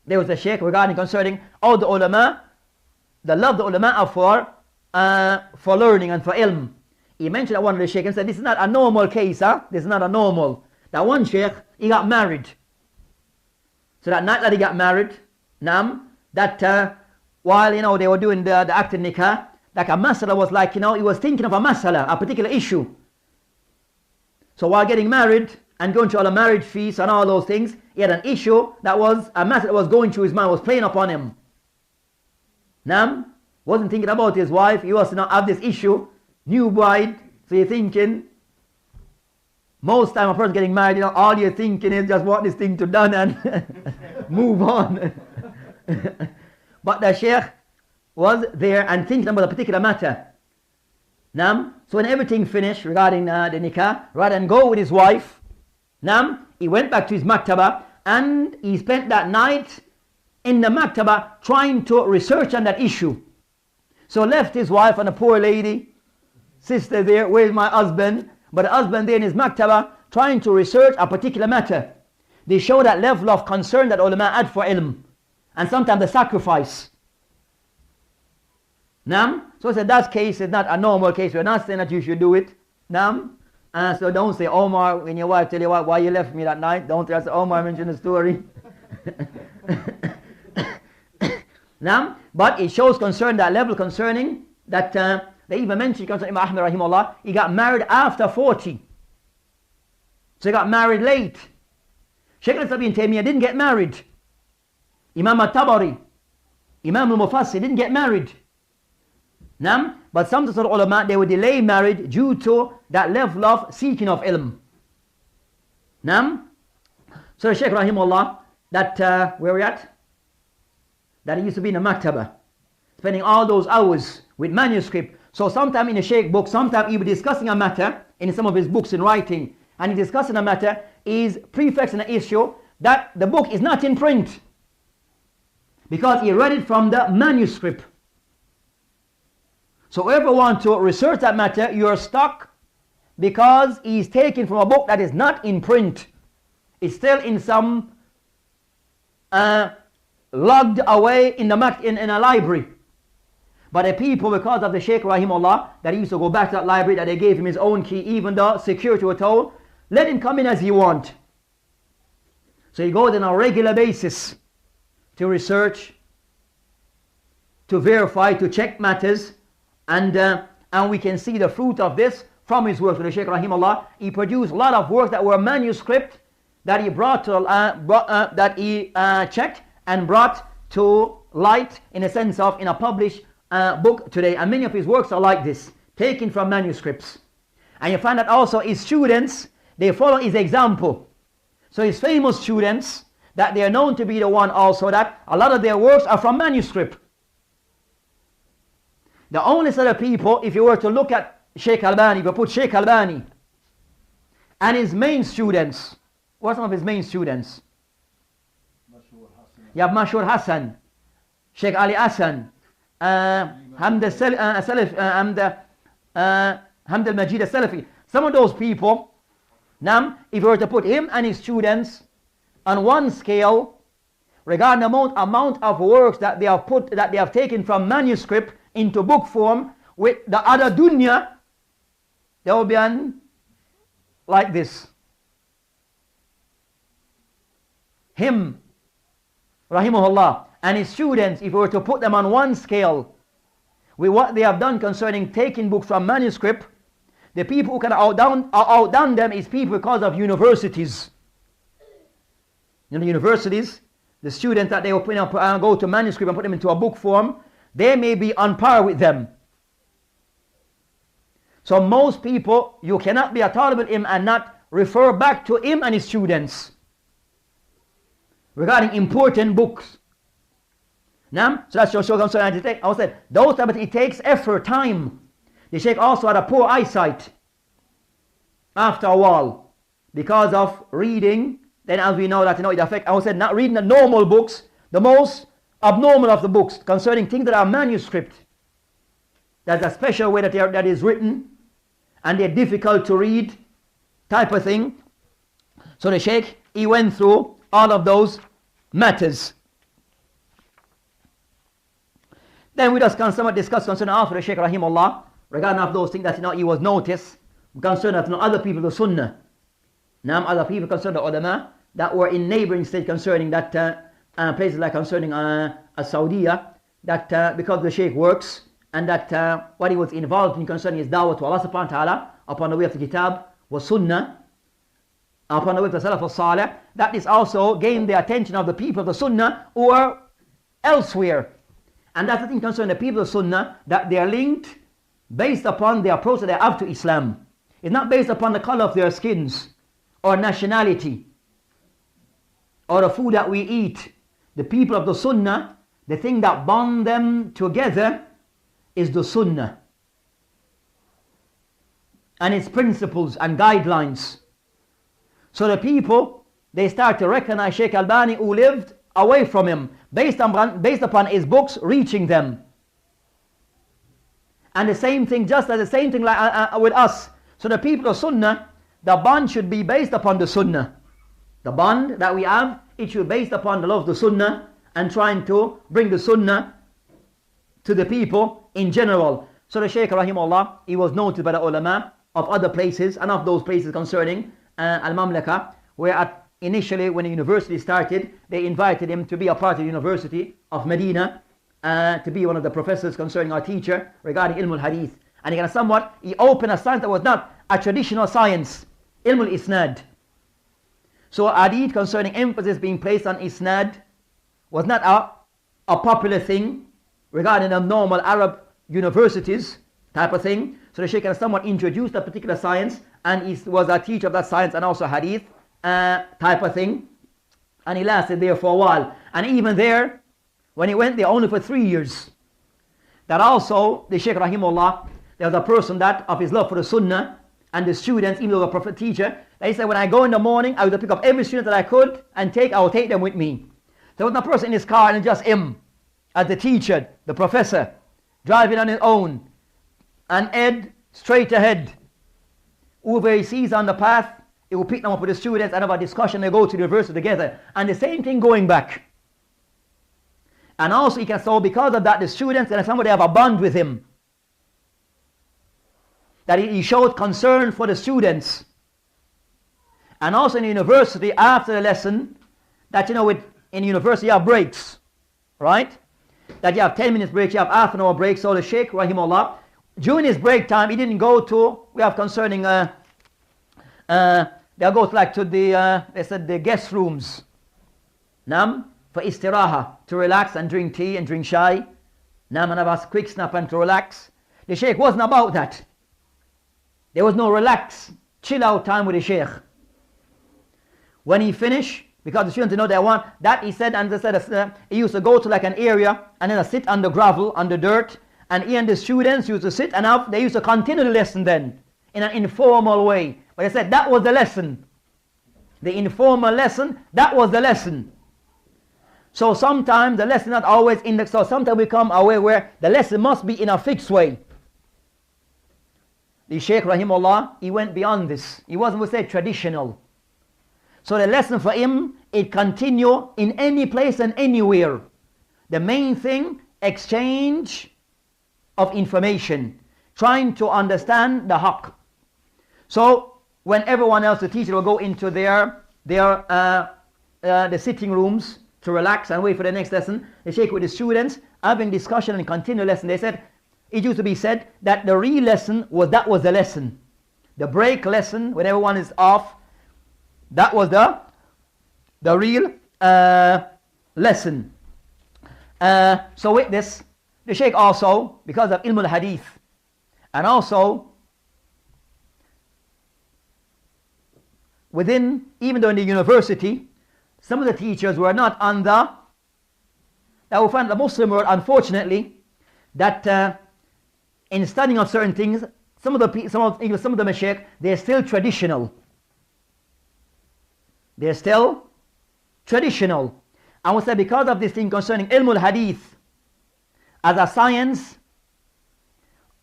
there was a sheikh regarding concerning all the ulama, the love the ulama are for learning and for ilm. He mentioned that one of the sheikh and said, this is not a normal case, this is not a normal. That one sheikh, he got married. So that night that he got married, while they were doing the act of nikah, like a masala was like, he was thinking of a masala, a particular issue. So while getting married and going to all the marriage feasts and all those things, he had an issue that was a matter that was going through his mind, was playing upon him. Wasn't thinking about his wife, he was to not have this issue, new bride, so you're thinking, most time a person getting married, all you're thinking is just want this thing to done and move on. But the sheikh was there and thinking about a particular matter. So when everything finished regarding the nikah, rather than go with his wife, he went back to his maktaba and he spent that night in the maktaba trying to research on that issue. So left his wife and a poor lady, sister there, where's my husband? But the husband there in his maktaba trying to research a particular matter. They show that level of concern that ulama had for ilm, and sometimes the sacrifice. So I said that case is not a normal case. We're not saying that you should do it. So don't say, Omar, when your wife tell you why you left me that night, don't say, Omar mentioned the story. But it shows concern, that level concerning that they even mentioned concerning Imam Ahmad rahimahullah, he got married after 40. So he got married late. Sheikh al-Islam ibn Taymiyyah didn't get married. Imam al-Tabari, Imam al-Mufassir didn't get married. But some of the ulama, they would delay marriage due to that level of seeking of ilm. So Sheikh rahimahullah, that where we at? That he used to be in a maktaba, spending all those hours with manuscript. So sometime in a Sheikh book, sometime he would be discussing a matter in some of his books in writing, and he discussing a matter, is prefixing an issue that the book is not in print, because he read it from the manuscript. So whoever wants to research that matter, you're stuck, because he's taken from a book that is not in print. It's still in some logged away in a library. But the people, because of the Sheikh rahimahullah, that he used to go back to that library, that they gave him his own key, even though security were told, let him come in as he want. So he goes on a regular basis to research, to verify, to check matters, and we can see the fruit of this from his work. So the Sheikh rahimahullah, he produced a lot of work that were manuscript that he brought to that he checked and brought to light, in a sense of in a published book today. And many of his works are like this, taken from manuscripts. And you find that also his students, they follow his example. So his famous students, that they are known to be the one also that a lot of their works are from manuscript. The only set of people, if you were to look at Sheikh Albani, if you put Sheikh Albani And his main students, what are some of his main students? You have Mashur Hassan, Sheikh Ali Hassan, Hamd al-Majid al-Salafi. Some of those people, now, if you were to put him and his students on one scale, regarding the amount of works that they have taken from manuscript into book form, with the other dunya, they will be on like this. Him, rahimahullah, and his students, if we were to put them on one scale with what they have done concerning taking books from manuscript, the people who can outdone them is people because of universities. You know, universities, the students that they will go to manuscript and put them into a book form, they may be on par with them. So most people, you cannot be a talib al-ilm and not refer back to him and his students regarding important books. Now, so that's your show. I said, those type of, it takes effort, time. The Sheikh also had a poor eyesight after a while because of reading. Then, as we know that, it affects. I said, not reading the normal books, the most abnormal of the books concerning things that are manuscript. There's a special way that is written, and they're difficult to read, type of thing. So the Sheikh, he went through all of those matters. Then we just discuss concerning after the Sheikh rahimahullah regarding of those things that he was noticed concerning other people, the Sunnah. Now other people concerning the ulama that were in neighboring states concerning that places like concerning Saudi, that because the Sheikh works and that what he was involved in concerning his da'wah to Allah subhanahu wa ta'ala upon the way of the Kitab was Sunnah, upon the way of the Salaf al-Salih, that is also gained the attention of the people of the Sunnah who are elsewhere. And that's the thing concerning the people of Sunnah, that they are linked based upon the approach that they have to Islam. It's not based upon the color of their skins or nationality or the food that we eat. The people of the Sunnah, the thing that bond them together is the Sunnah and its principles and guidelines. So the people, they start to recognize Sheikh Albani, who lived away from him, based upon his books reaching them. And the same thing, just as the same thing like with us. So the people of Sunnah, the bond should be based upon the Sunnah. The bond that we have, it should be based upon the love of the Sunnah and trying to bring the Sunnah to the people in general. So the Shaykh rahimahullah, he was noted by the ulama of other places and of those places concerning Al-Mamlaka, where initially when the university started, they invited him to be a part of the University of Medina, to be one of the professors concerning our teacher regarding Ilm al-Hadith. And he opened a science that was not a traditional science, Ilm al-Isnad. So Hadith concerning emphasis being placed on Isnad was not a popular thing regarding the normal Arab universities type of thing. So the Shaykh has somewhat introduced a particular science, and he was a teacher of that science and also Hadith type of thing. And he lasted there for a while. And even there, when he went there only for 3 years, that also the Shaykh rahimahullah, there was a person that of his love for the Sunnah and the students, even though a prophet teacher, they said when I go in the morning, I would pick up every student that I could and I would take them with me. There was no person in his car and just him as the teacher, the professor, driving on his own and head straight ahead. Whoever he sees on the path, he will pick them up with the students and have a discussion. They go to the university together. And the same thing going back. And also, so because of that, the students and somebody have a bond with him. That he showed concern for the students. And also in the university, after the lesson, that in university you have breaks, right? That you have 10 minutes break, you have half an hour break. So the Sheikh, rahimahullah, during his break time, he didn't go to, we have concerning, they'll go to they said the guest rooms. Nam, for istiraha, to relax and drink tea and drink chai. Nam, and have a quick snap and to relax. The Sheikh wasn't about that. There was no relax, chill out time with the Sheikh. When he finished, because the students they want that, he said, and they said he used to go to like an area and then sit on the gravel, on the dirt, and he and the students used to sit and they used to continue the lesson then in an informal way, But I said that was the lesson. The informal lesson, that was the lesson. So sometimes the lesson not always in the, so sometimes we come away where the lesson must be in a fixed way. The Sheikh rahimahullah, he went beyond this. He wasn't, we say, traditional. So the lesson for him, it continue in any place and anywhere. The main thing, exchange of information, trying to understand the haqq. So when everyone else, the teacher will go into the sitting rooms to relax and wait for the next lesson, the Sheikh with the students having discussion and continue lesson. They said, it used to be said that the real lesson was the lesson. The break lesson, when everyone is off, that was the real lesson. So with this, the Sheikh also, because of ilm al-hadith, and also within, even though in the university, some of the teachers were not on that we find the Muslim world, unfortunately, that in studying of certain things, some of the mashaykh, they're still traditional. They're still traditional. I would say because of this thing concerning ilm al-hadith as a science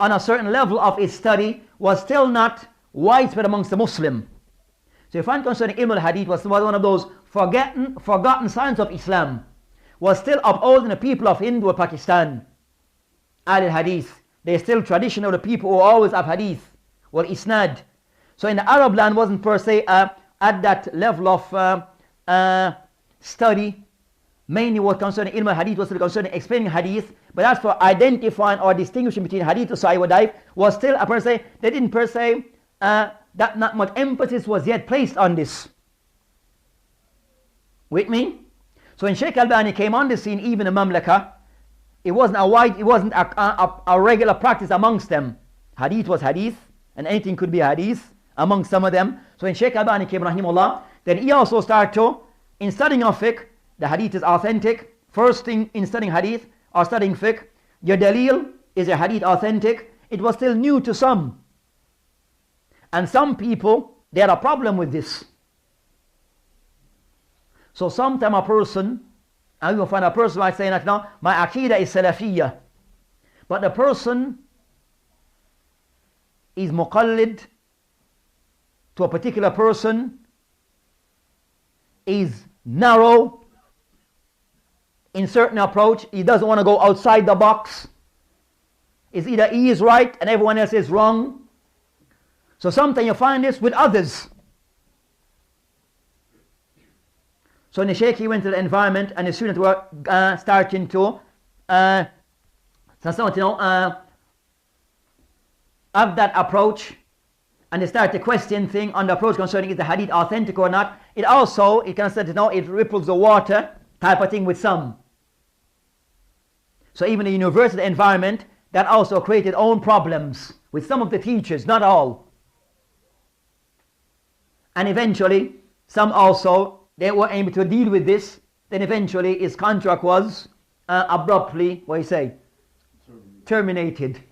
on a certain level of its study was still not widespread amongst the Muslim. So you find concerning ilm al-hadith was one of those forgotten science of Islam, was still upholding the people of India or Pakistan. Al-hadith, they're still traditional, the people who always have hadith, or isnad. So in the Arab land wasn't per se at that level of study. Mainly what concerning ilm al-hadith was concerning explaining hadith, but as for identifying or distinguishing between hadith or sahih or daif was still per se, they didn't per se, that not much emphasis was yet placed on this. With me? So when Sheikh Albani came on the scene, even in Mamlaka, it wasn't a regular practice amongst them. Hadith was hadith, and anything could be hadith amongst some of them. So when Sheikh Albani came, rahimahullah, then he also started to, in studying of fiqh, the hadith is authentic. First thing in studying hadith or studying fiqh, your dalil is a hadith authentic. It was still new to some. And some people, they had a problem with this. So sometimes a person, and you will find a person might say that now, my aqidah is salafiyah. But the person is muqallid to a particular person, is narrow in certain approach, he doesn't want to go outside the box. It's either he is right and everyone else is wrong. So sometimes you find this with others. So in the Sheikh, he went to the environment and the students were starting to have that approach, and they start to question thing on the approach concerning is the hadith authentic or not. It also, it can say, it ripples the water type of thing with some. So even the university environment, that also created own problems with some of the teachers, not all. And eventually, some also, they were able to deal with this. Then eventually his contract was abruptly, what do you say? Terminated.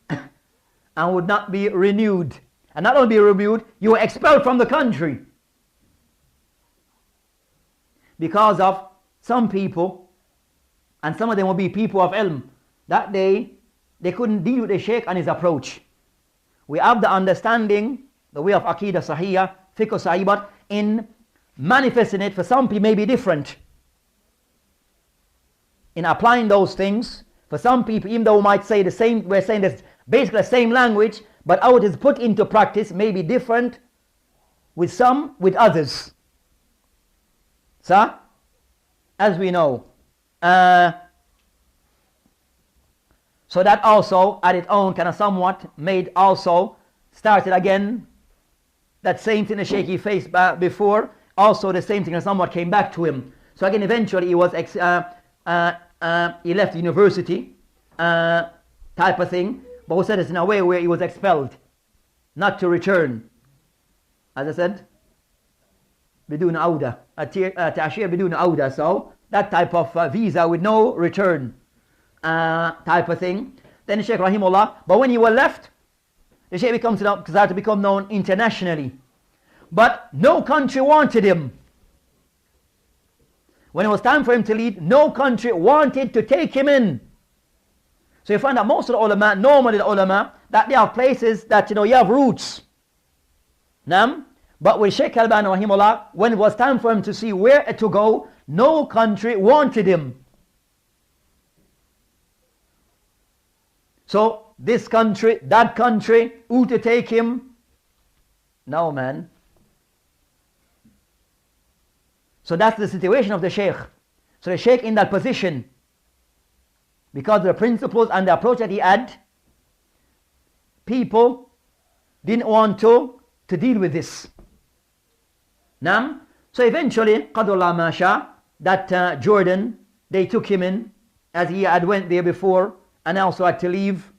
And would not be renewed. And not only be renewed, you were expelled from the country. Because of some people, and some of them will be people of ilm, that they couldn't deal with the Sheikh and his approach. We have the understanding, the way of Aqidah Sahiyah, Fiqh Sahih, but in manifesting it for some people may be different. In applying those things, for some people, even though we might say the same, we're saying this basically the same language, but how it is put into practice may be different with some, with others. So, as we know, so that also at its own kind of somewhat made also started again that same thing the Sheikh he faced before, also the same thing somewhat came back to him. So again eventually he was he left university type of thing, but we said it's in a way where he was expelled not to return, as I said, بدون عودة, تأشير بدون عودة. So that type of visa with no return type of thing. Then the Sheikh rahimahullah, but when he was left, the Sheikh started to become known internationally. But no country wanted him. When it was time for him to lead, no country wanted to take him in. So you find that most of the ulama, normally the ulama, that they have places that, you have roots. But with Sheikh Albani rahimahullah, when it was time for him to see where to go, no country wanted him. So this country, that country, who to take him? No, man. So that's the situation of the Sheikh. So the Sheikh in that position, because of the principles and the approach that he had, people didn't want to deal with this. So eventually, Qadullah Masha, that Jordan, they took him in, as he had went there before, and also had to leave.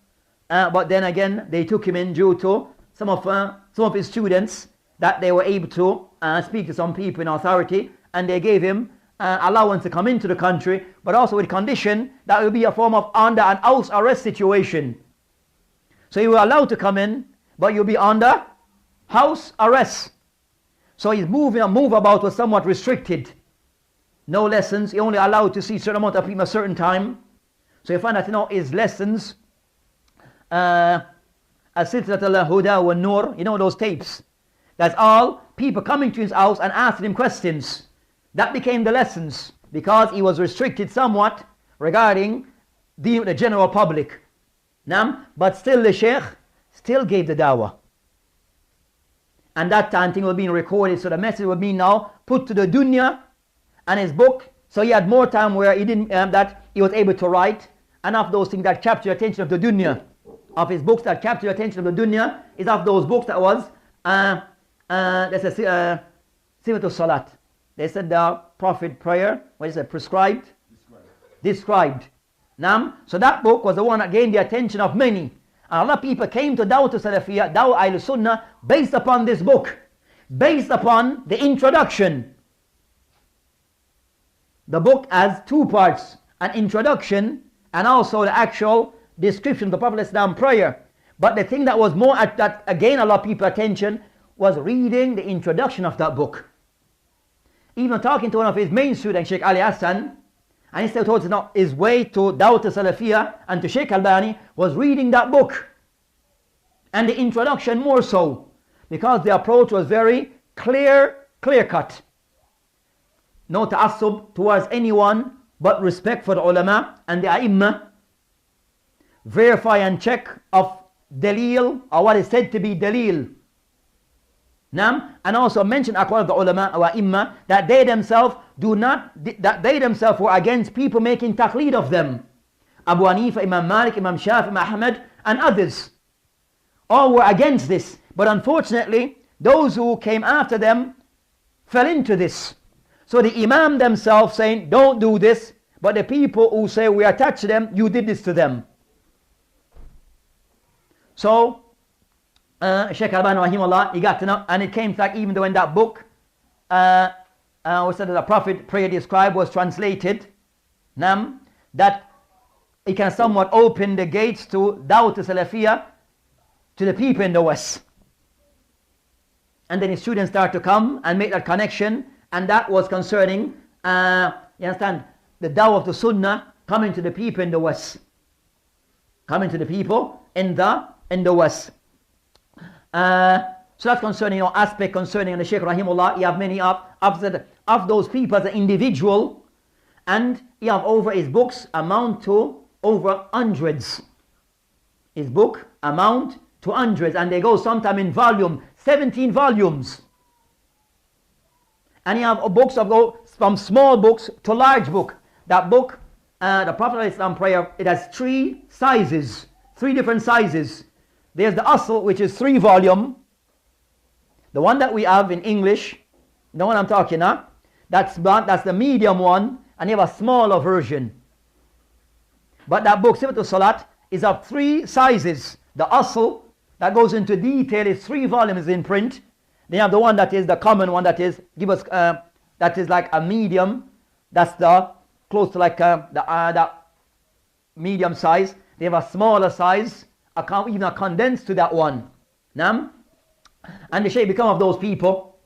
But then again, they took him in due to some of his students, that they were able to speak to some people in authority, and they gave him allowance to come into the country, but also with condition that it would be a form of under an house arrest situation. So you were allowed to come in, but you'll be under house arrest. So his move about was somewhat restricted. No lessons, he only allowed to see a certain amount of people at a certain time. So you find that, his lessons, As-Sitrat al-Huda wa Nur, those tapes. That's all people coming to his house and asking him questions. That became the lessons, because he was restricted somewhat regarding the general public. But still the Sheikh still gave the dawah. And that time thing was being recorded, so the message was being now put to the dunya, and his book, so he had more time where he didn't, that he was able to write, and of those things that captured the attention of the dunya, of his books that captured the attention of the dunya, is of those books that was, Sifatul Salat. They said the Prophet prayer, what is it, prescribed? Described. So that book was the one that gained the attention of many. And a lot of people came to Dawah Salafiyya, Dawah Ahl-Sunnah, based upon this book, based upon the introduction. The book has two parts, an introduction and also the actual description of the Prophet's prayer. But the thing that was more that again a lot of people's attention was reading the introduction of that book. Even talking to one of his main students, Sheikh Ali Hassan, and he still told his way to Dawah Salafiyya and to Sheikh Albani was reading that book. And the introduction more so, because the approach was very clear-cut. No ta'assub towards anyone, but respect for the ulama and the ai Verify and check of dalil, or what is said to be dalil. And also mention aqwal of the ulama or ai that they themselves were against people making taqleed of them. Abu Hanifa, Imam Malik, Imam Shafi, Imam Ahmed, and others. All were against this. But unfortunately, those who came after them fell into this. So the Imam themselves saying, don't do this, but the people who say we attach to them, you did this to them. So, Sheikh Albani rahimahullah, he got to know, and it came to even though in that book, we said that the Prophet prayer described was translated, that it can somewhat open the gates to Dawah Salafiyya to the people in the West. And then his students start to come and make that connection, and that was concerning, you understand, the Dawah of the Sunnah coming to the people in the West. Coming to the people in the West. So that's concerning, aspect concerning the Shaykh rahimullah. You have many of those people as an individual, and you have over his books amount to over hundreds. His book amount to hundreds, and they go sometime in volume, 17 volumes. And you have books of go from small books to large book. That book, the Prophet of Islam prayer, it has three sizes, three different sizes. There's the Asl, which is 3 volume. The one that we have in English, the one I'm talking about, that's the medium one, and you have a smaller version. But that book, Sifatul Salat, is of 3 sizes. The Asl, that goes into detail, is 3 volumes in print. Then you have the one that is the common one, that is that is like a medium. That's the close to like the medium size. They have a smaller size, even a condensed to that one. Nam? And the Shaykh become of those people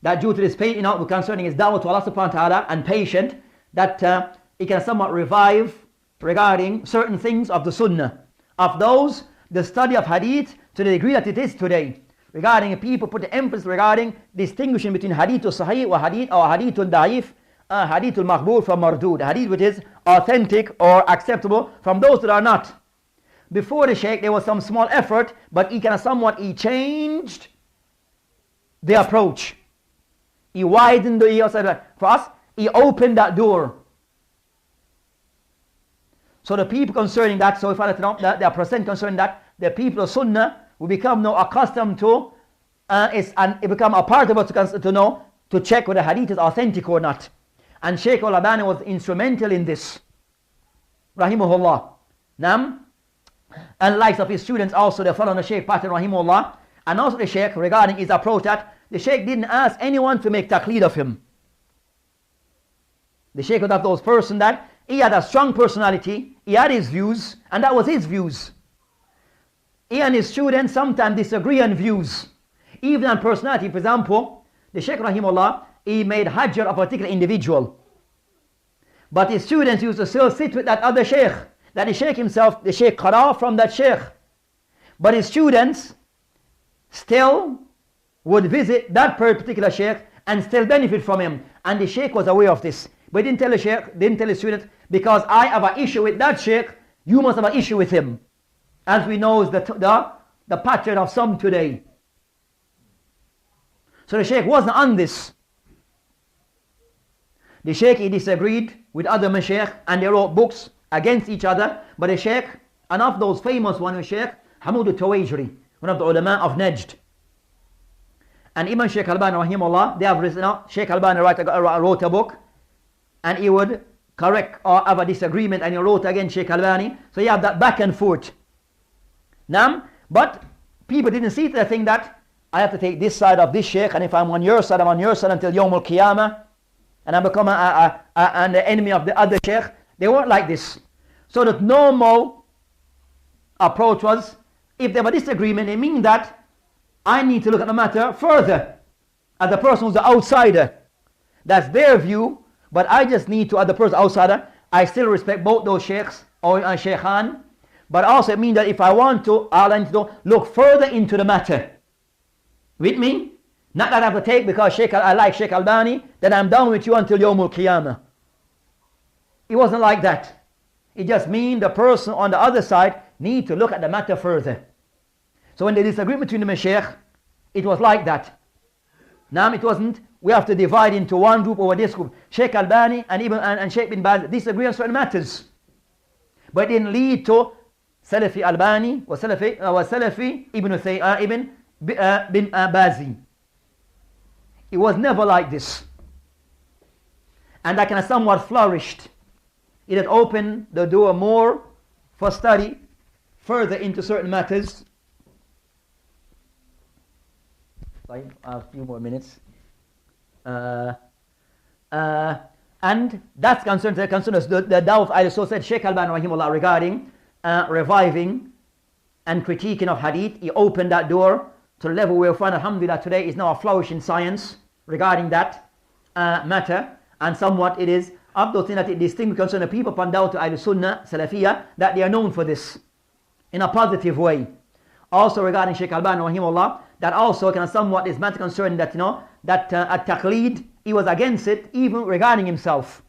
that due to this pain, concerning his da'wah to Allah subhanahu wa ta'ala and patient, that he can somewhat revive regarding certain things of the sunnah. Of those, the study of hadith to the degree that it is today. Regarding people put the emphasis regarding distinguishing between hadithul sahih or hadithul da'if, hadithul maqbool from mardud, hadith which is authentic or acceptable from those that are not. Before the Shaykh there was some small effort, but he changed the approach. He widened the for us, he opened that door. So the people concerning that, so if I let you know that the percent concerning that, the people of Sunnah will become now accustomed to and it become a part of us to know, to check whether hadith is authentic or not. And Sheikh Albani was instrumental in this. Rahimahullah. Nam. And likes of his students also, they follow the Sheikh pattern, Rahimahullah. And also the Sheikh, regarding his approach, that the Sheikh didn't ask anyone to make taqleed of him. The Sheikh was of those person that he had a strong personality, he had his views, and that was his views. He and his students sometimes disagree on views, even on personality. For example, the Sheikh Rahimahullah, he made hajr of a particular individual. But his students used to still sit with that other Sheikh, that the Sheikh himself, the Sheikh cut off from that Sheikh. But his students still would visit that particular Sheikh and still benefit from him. And the Sheikh was aware of this. But he didn't tell the Sheikh, didn't tell his students, because I have an issue with that Sheikh, you must have an issue with him. As we know is the pattern of some today. So the Sheikh wasn't on this. The Sheikh, he disagreed with other Mashaykh and they wrote books against each other. But the Sheikh, and of those famous one was Sheikh Hamoud al-Tawajri, one of the ulama of Najd. And Imam Sheikh Albani rahimahullah, they have written out, Sheikh Albani wrote a book, and he would correct or have a disagreement, and he wrote again Sheikh Albani. So you have that back and forth. But people didn't see the thing that I have to take this side of this Sheikh, and if I'm on your side, I'm on your side until Yawm al-Qiyamah, and I become an enemy of the other Sheikh. They weren't like this. So the normal approach was, if there was a disagreement, it means that I need to look at the matter further as the person who's the outsider. That's their view, but I just need to, as the person outsider, I still respect both those Sheikhs or Sheikhan. But also it means that if I want to, I need to look further into the matter. With me? Not that I have to take because I like Sheikh Albani, then I'm down with you until Yawm al-Qiyamah. It wasn't like that. It just means the person on the other side need to look at the matter further. So when they disagree between the Mashaykh, it was like that. Now it wasn't, we have to divide into one group over this group. Sheikh Albani and Sheikh bin Baz disagree on certain matters. But it didn't lead to Salafi Albani or Salafi Ibn bin Bazi. It was never like this. And that kind of somewhat flourished. It had opened the door more for study further into certain matters. A few more minutes. And that's concerned us. The Dawah I also said, Sheikh Albani rahimahullah, regarding reviving and critiquing of hadith. He opened that door to the level where we find, alhamdulillah, today is now a flourishing science regarding that matter. And somewhat it is of those things that it distinguishes concerning the people upon Dawah to Sunnah, Salafiyah, that they are known for this in a positive way. Also regarding Sheikh Albani rahimahullah, that also kind of somewhat is matter concerning that, that at-taqleed, he was against it even regarding himself.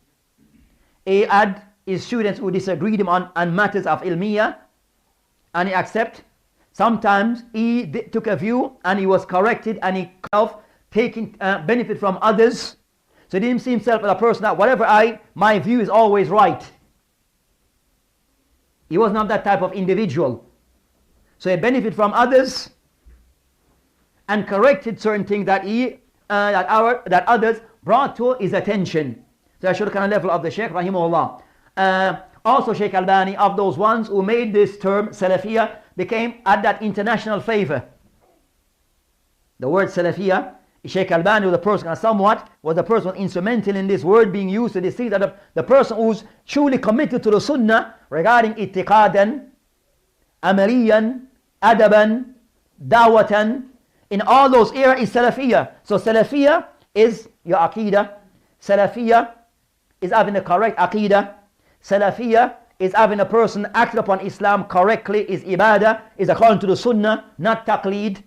He had his students who disagreed him on matters of ilmiyah, and he accept. Sometimes he took a view and he was corrected, and he taking benefit from others. So he didn't see himself as a person that whatever my view is always right. He was not that type of individual. So he benefited from others and corrected certain things that that others brought to his attention. So that showed the kind of level of the Sheikh rahimahullah. Also Sheikh Albani, of those ones who made this term Salafiyah, became at that international favor. The word Salafiyah, Sheikh Albani was the person was the person instrumental in this word being used to distinguish that the person who's truly committed to the Sunnah regarding itiqadan, amaliyan, adaban, dawatan, in all those areas is Salafiyah. So Salafiyah is your Aqidah. Salafiyah is having the correct Aqidah. Salafiyah is having a person acted upon Islam correctly, is Ibadah, is according to the Sunnah, not Taqleed.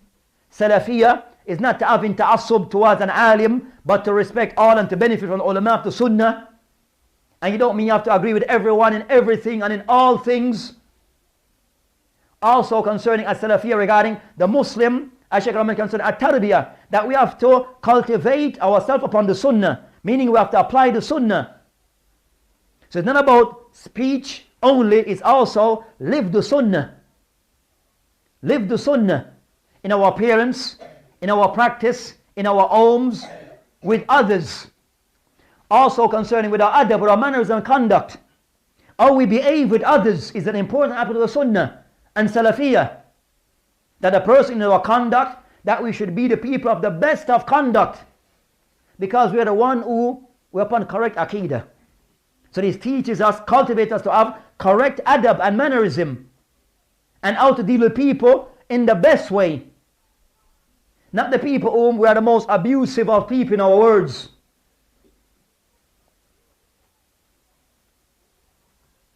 Salafiyah is not to having ta'assub towards an alim, but to respect all and to benefit from the ulama of the Sunnah. And you don't mean you have to agree with everyone in everything and in all things. Also concerning as-Salafiyah regarding the Muslim, as Sheikh concerning at-Tarbiyah, that we have to cultivate ourselves upon the Sunnah, meaning we have to apply the Sunnah. So it's not about speech only, it's also live the Sunnah. Live the Sunnah in our appearance, in our practice, in our homes, with others. Also concerning with our adab, with our manners and conduct. How we behave with others is an important aspect of the Sunnah and Salafiyah. That a person in our conduct, that we should be the people of the best of conduct. Because we are the one who, we're upon correct Aqidah. So this teaches us, cultivates us to have correct adab and mannerism. And how to deal with people in the best way. Not the people whom we are the most abusive of people in our words.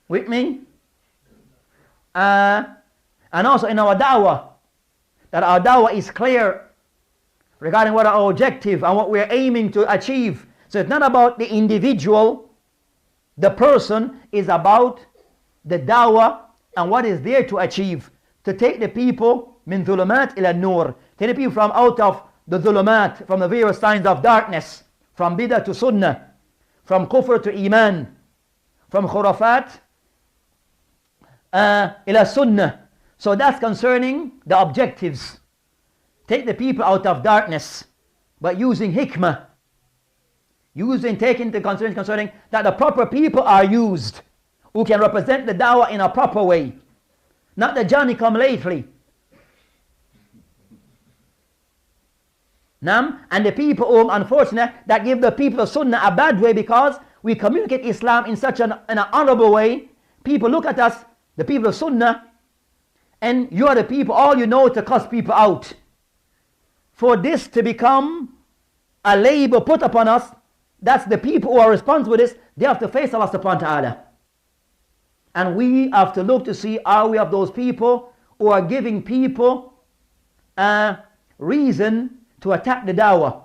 With me? And also in our da'wah. That our da'wah is clear regarding what our objective and what we are aiming to achieve. So it's not about the individual, the person, is about the da'wah and what is there to achieve. To take the people min dhulumat ila nur. Take the people from out of the dhulumat, from the various signs of darkness, from bid'ah to sunnah, from kufr to iman, from khurafat ila sunnah. So that's concerning the objectives. Take the people out of darkness, but using hikmah. Taking into consideration concerning that the proper people are used, who can represent the dawah in a proper way. Not the Johnny come lately. And the people who, unfortunately, that give the people of Sunnah a bad way because we communicate Islam in such an honorable way. People look at us, the people of Sunnah, and you are the people, all you know to cuss people out. For this to become a label put upon us, that's the people who are responsible for this, they have to face Allah subhanahu wa ta'ala. And we have to look to see, are we of those people who are giving people a reason to attack the dawah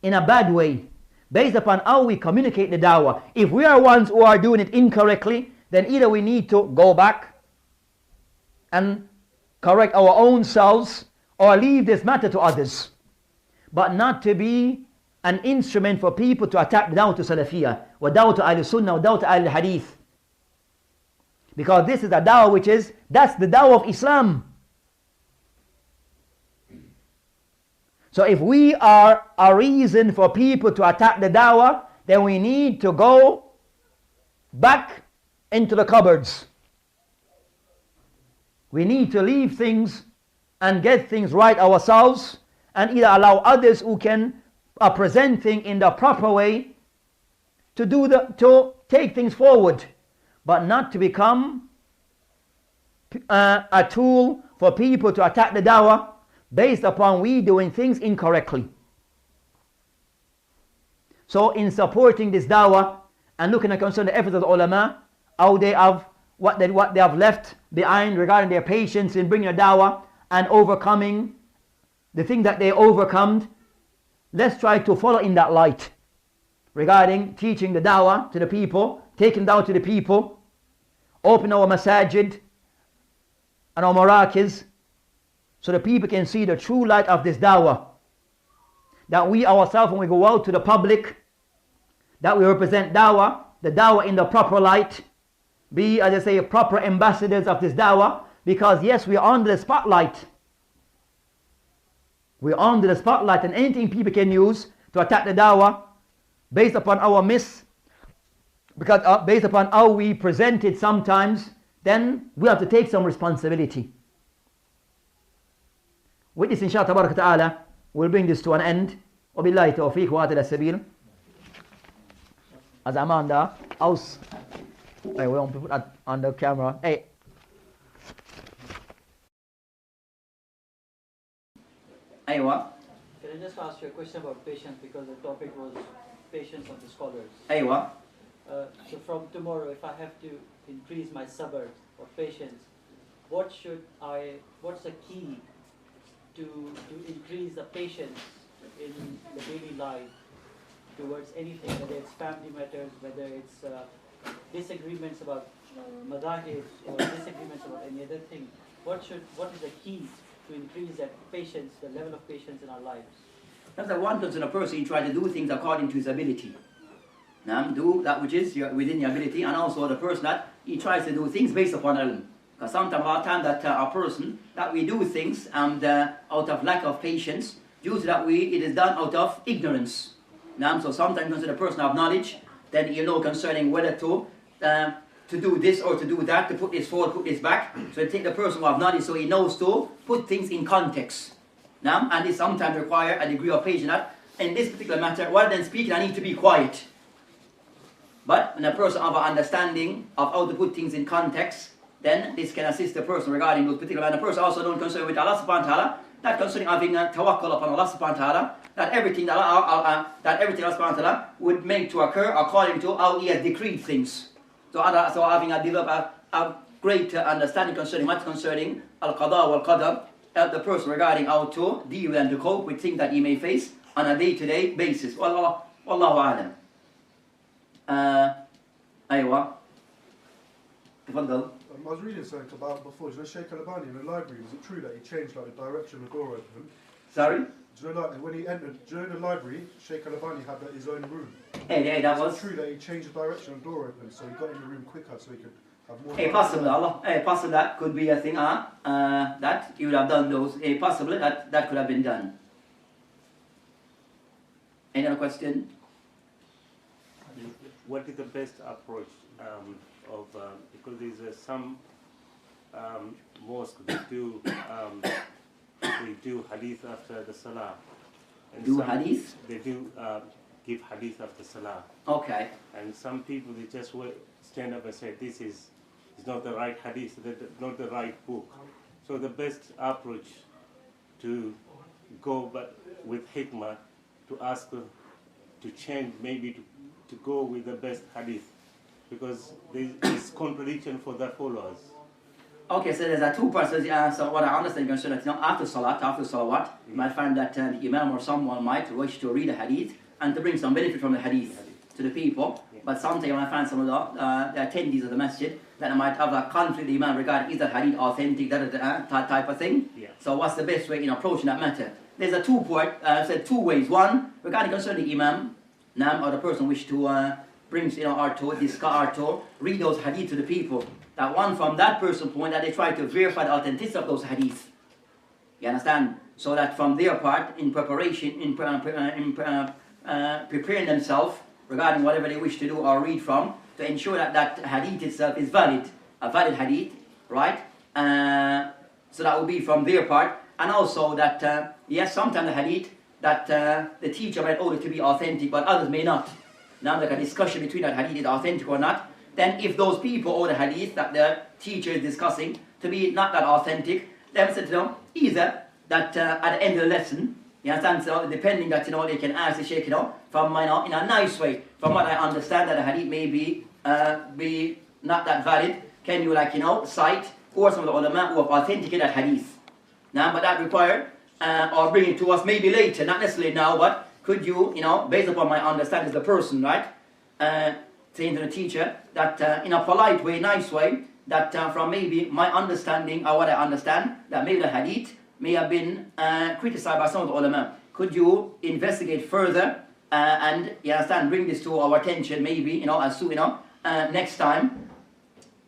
in a bad way, based upon how we communicate the dawah. If we are ones who are doing it incorrectly, then either we need to go back and correct our own selves, or leave this matter to others, but not to be an instrument for people to attack the dawah to Salafiyah, wa dawah to Ahl-Sunnah, wa dawah to Ahl-Hadith. Because this is a dawah that's the dawah of Islam. So if we are a reason for people to attack the dawah, then we need to go back into the cupboards. We need to leave things and get things right ourselves, and either allow others who can present things in the proper way to take things forward, but not to become a tool for people to attack the dawah based upon we doing things incorrectly. So in supporting this dawah and looking at concern the efforts of the ulama, how they have what they have left behind regarding their patience in bringing a dawah and overcoming the thing that they overcome, let's try to follow in that light regarding teaching the dawah to the people, taking dawah to the people, open our masajid and our marakiz so the people can see the true light of this dawah. That we ourselves, when we go out to the public, that we represent dawah, the dawah in the proper light, be, as I say, proper ambassadors of this dawah, because yes, we are under the spotlight. We are under the spotlight, and anything people can use to attack the dawah based upon our based upon how we present it sometimes, then we have to take some responsibility. With this, inshallah tabarak ta'ala, we'll bring this to an end. Wabillahi tawfiq wa atala sabil. As Amanda, house. Hey, we want to put that on the camera. Hey. أيوة. Can I just ask you a question about patience, because the topic was patience of the scholars. أيوة. So from tomorrow, if I have to increase my sabr or patience, what's the key to increase the patience in the daily life towards anything, whether it's family matters, whether it's disagreements about madahib or disagreements about any other thing? What is the key to increase that patience, the level of patience in our lives? That's the one concern a person try to do things according to his ability. Now, do that which is within your ability, and also the person that he tries to do things based upon ilm. Because sometimes, a lot of time that a person that we do things out of lack of patience, due to that it is done out of ignorance. Now, so sometimes consider a person of knowledge, then you know concerning whether to do this or to do that, to put this forward, put this back. So you take the person who have knowledge, so he knows to put things in context. Now, and this sometimes require a degree of patience. That in this particular matter, rather than speaking, I need to be quiet. But when a person have an understanding of how to put things in context, then this can assist the person regarding those particular. And the person also don't concern with Allah subhanahu wa ta'ala, that concerning having tawakkul upon Allah subhanahu wa ta'ala, that everything that Allah subhanahu wa ta'ala would make to occur according to how He has decreed things. So having a great understanding concerning al-qada wal-qadar, help the person regarding how to deal and to cope with things that he may face on a day-to-day basis. Wallahu a'lam. أيوة. تفضل. I was reading something about before. Do you know Sheikh Albani in the library? Was it true that he changed like the direction of the door opened? Sorry? Do you know like when he entered during the library, Sheikh Albani had his own room? Hey, that was. Is it true that he changed the direction of the door open, so he got in the room quicker, so he could have more? Possible that could be a thing. That he would have done those. Possibly that could have been done. Any other question? What is the best approach because there's some mosques they do hadith after the salah. And do hadith? They do give hadith after salah. Okay. And some people they just stand up and say this is not the right hadith, not the right book. So the best approach to go but with hikmah to ask to change, maybe to go with the best hadith, because there is contradiction for the followers. Okay, so there's a two parts. So what I understand concerning after salawat, you might find that the imam or someone might wish to read a hadith and to bring some benefit from the hadith to the people. Yeah. But sometimes you might find some of the attendees of the masjid that might have a conflict with the imam regarding is that hadith authentic, that type of thing. Yeah. So what's the best way in approaching that matter? There's a two ways. One, regarding concerning the imam, or the person wish to brings read those hadith to the people. That one from that person's point that they try to verify the authenticity of those hadith. You understand? So that from their part, in preparation, in preparing themselves regarding whatever they wish to do or read from, to ensure that that hadith itself is valid, a valid hadith, right? So that will be from their part, and also that yes, sometimes the hadith that the teacher might order to be authentic, but others may not. Now there's a discussion between that hadith is authentic or not. Then if those people or the hadith that the teacher is discussing to be not that authentic, then said either that at the end of the lesson, you understand, so depending that they can ask the Sheikh from in a nice way, from what I understand that the hadith may be not that valid, can you cite or some of the ulama who have authenticated that hadith. Now but that required or bring it to us maybe later, not necessarily now, but could you, based upon my understanding as the person, right? Saying to the teacher that in a polite way, nice way, that from maybe my understanding or what I understand, that maybe the hadith may have been criticized by some of the ulama. Could you investigate further and you understand, bring this to our attention maybe, as soon, next time?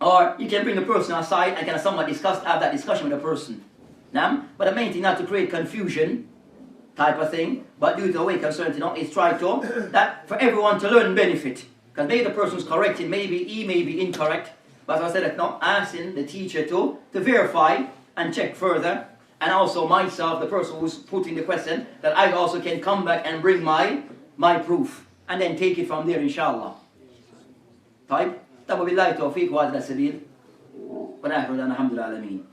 Or you can bring the person aside and kind of somewhat have that discussion with the person. But the main thing not to create confusion type of thing, but due to the way concerned, is try to, that for everyone to learn and benefit. Because maybe the person's corrected, maybe he may be incorrect, but as I said, asking the teacher to verify and check further, and also myself, the person who's putting the question, that I also can come back and bring my proof, and then take it from there, inshallah. طيب طب بالله التوفيق وهذا السبيل ونحن الحمد لله العالمين.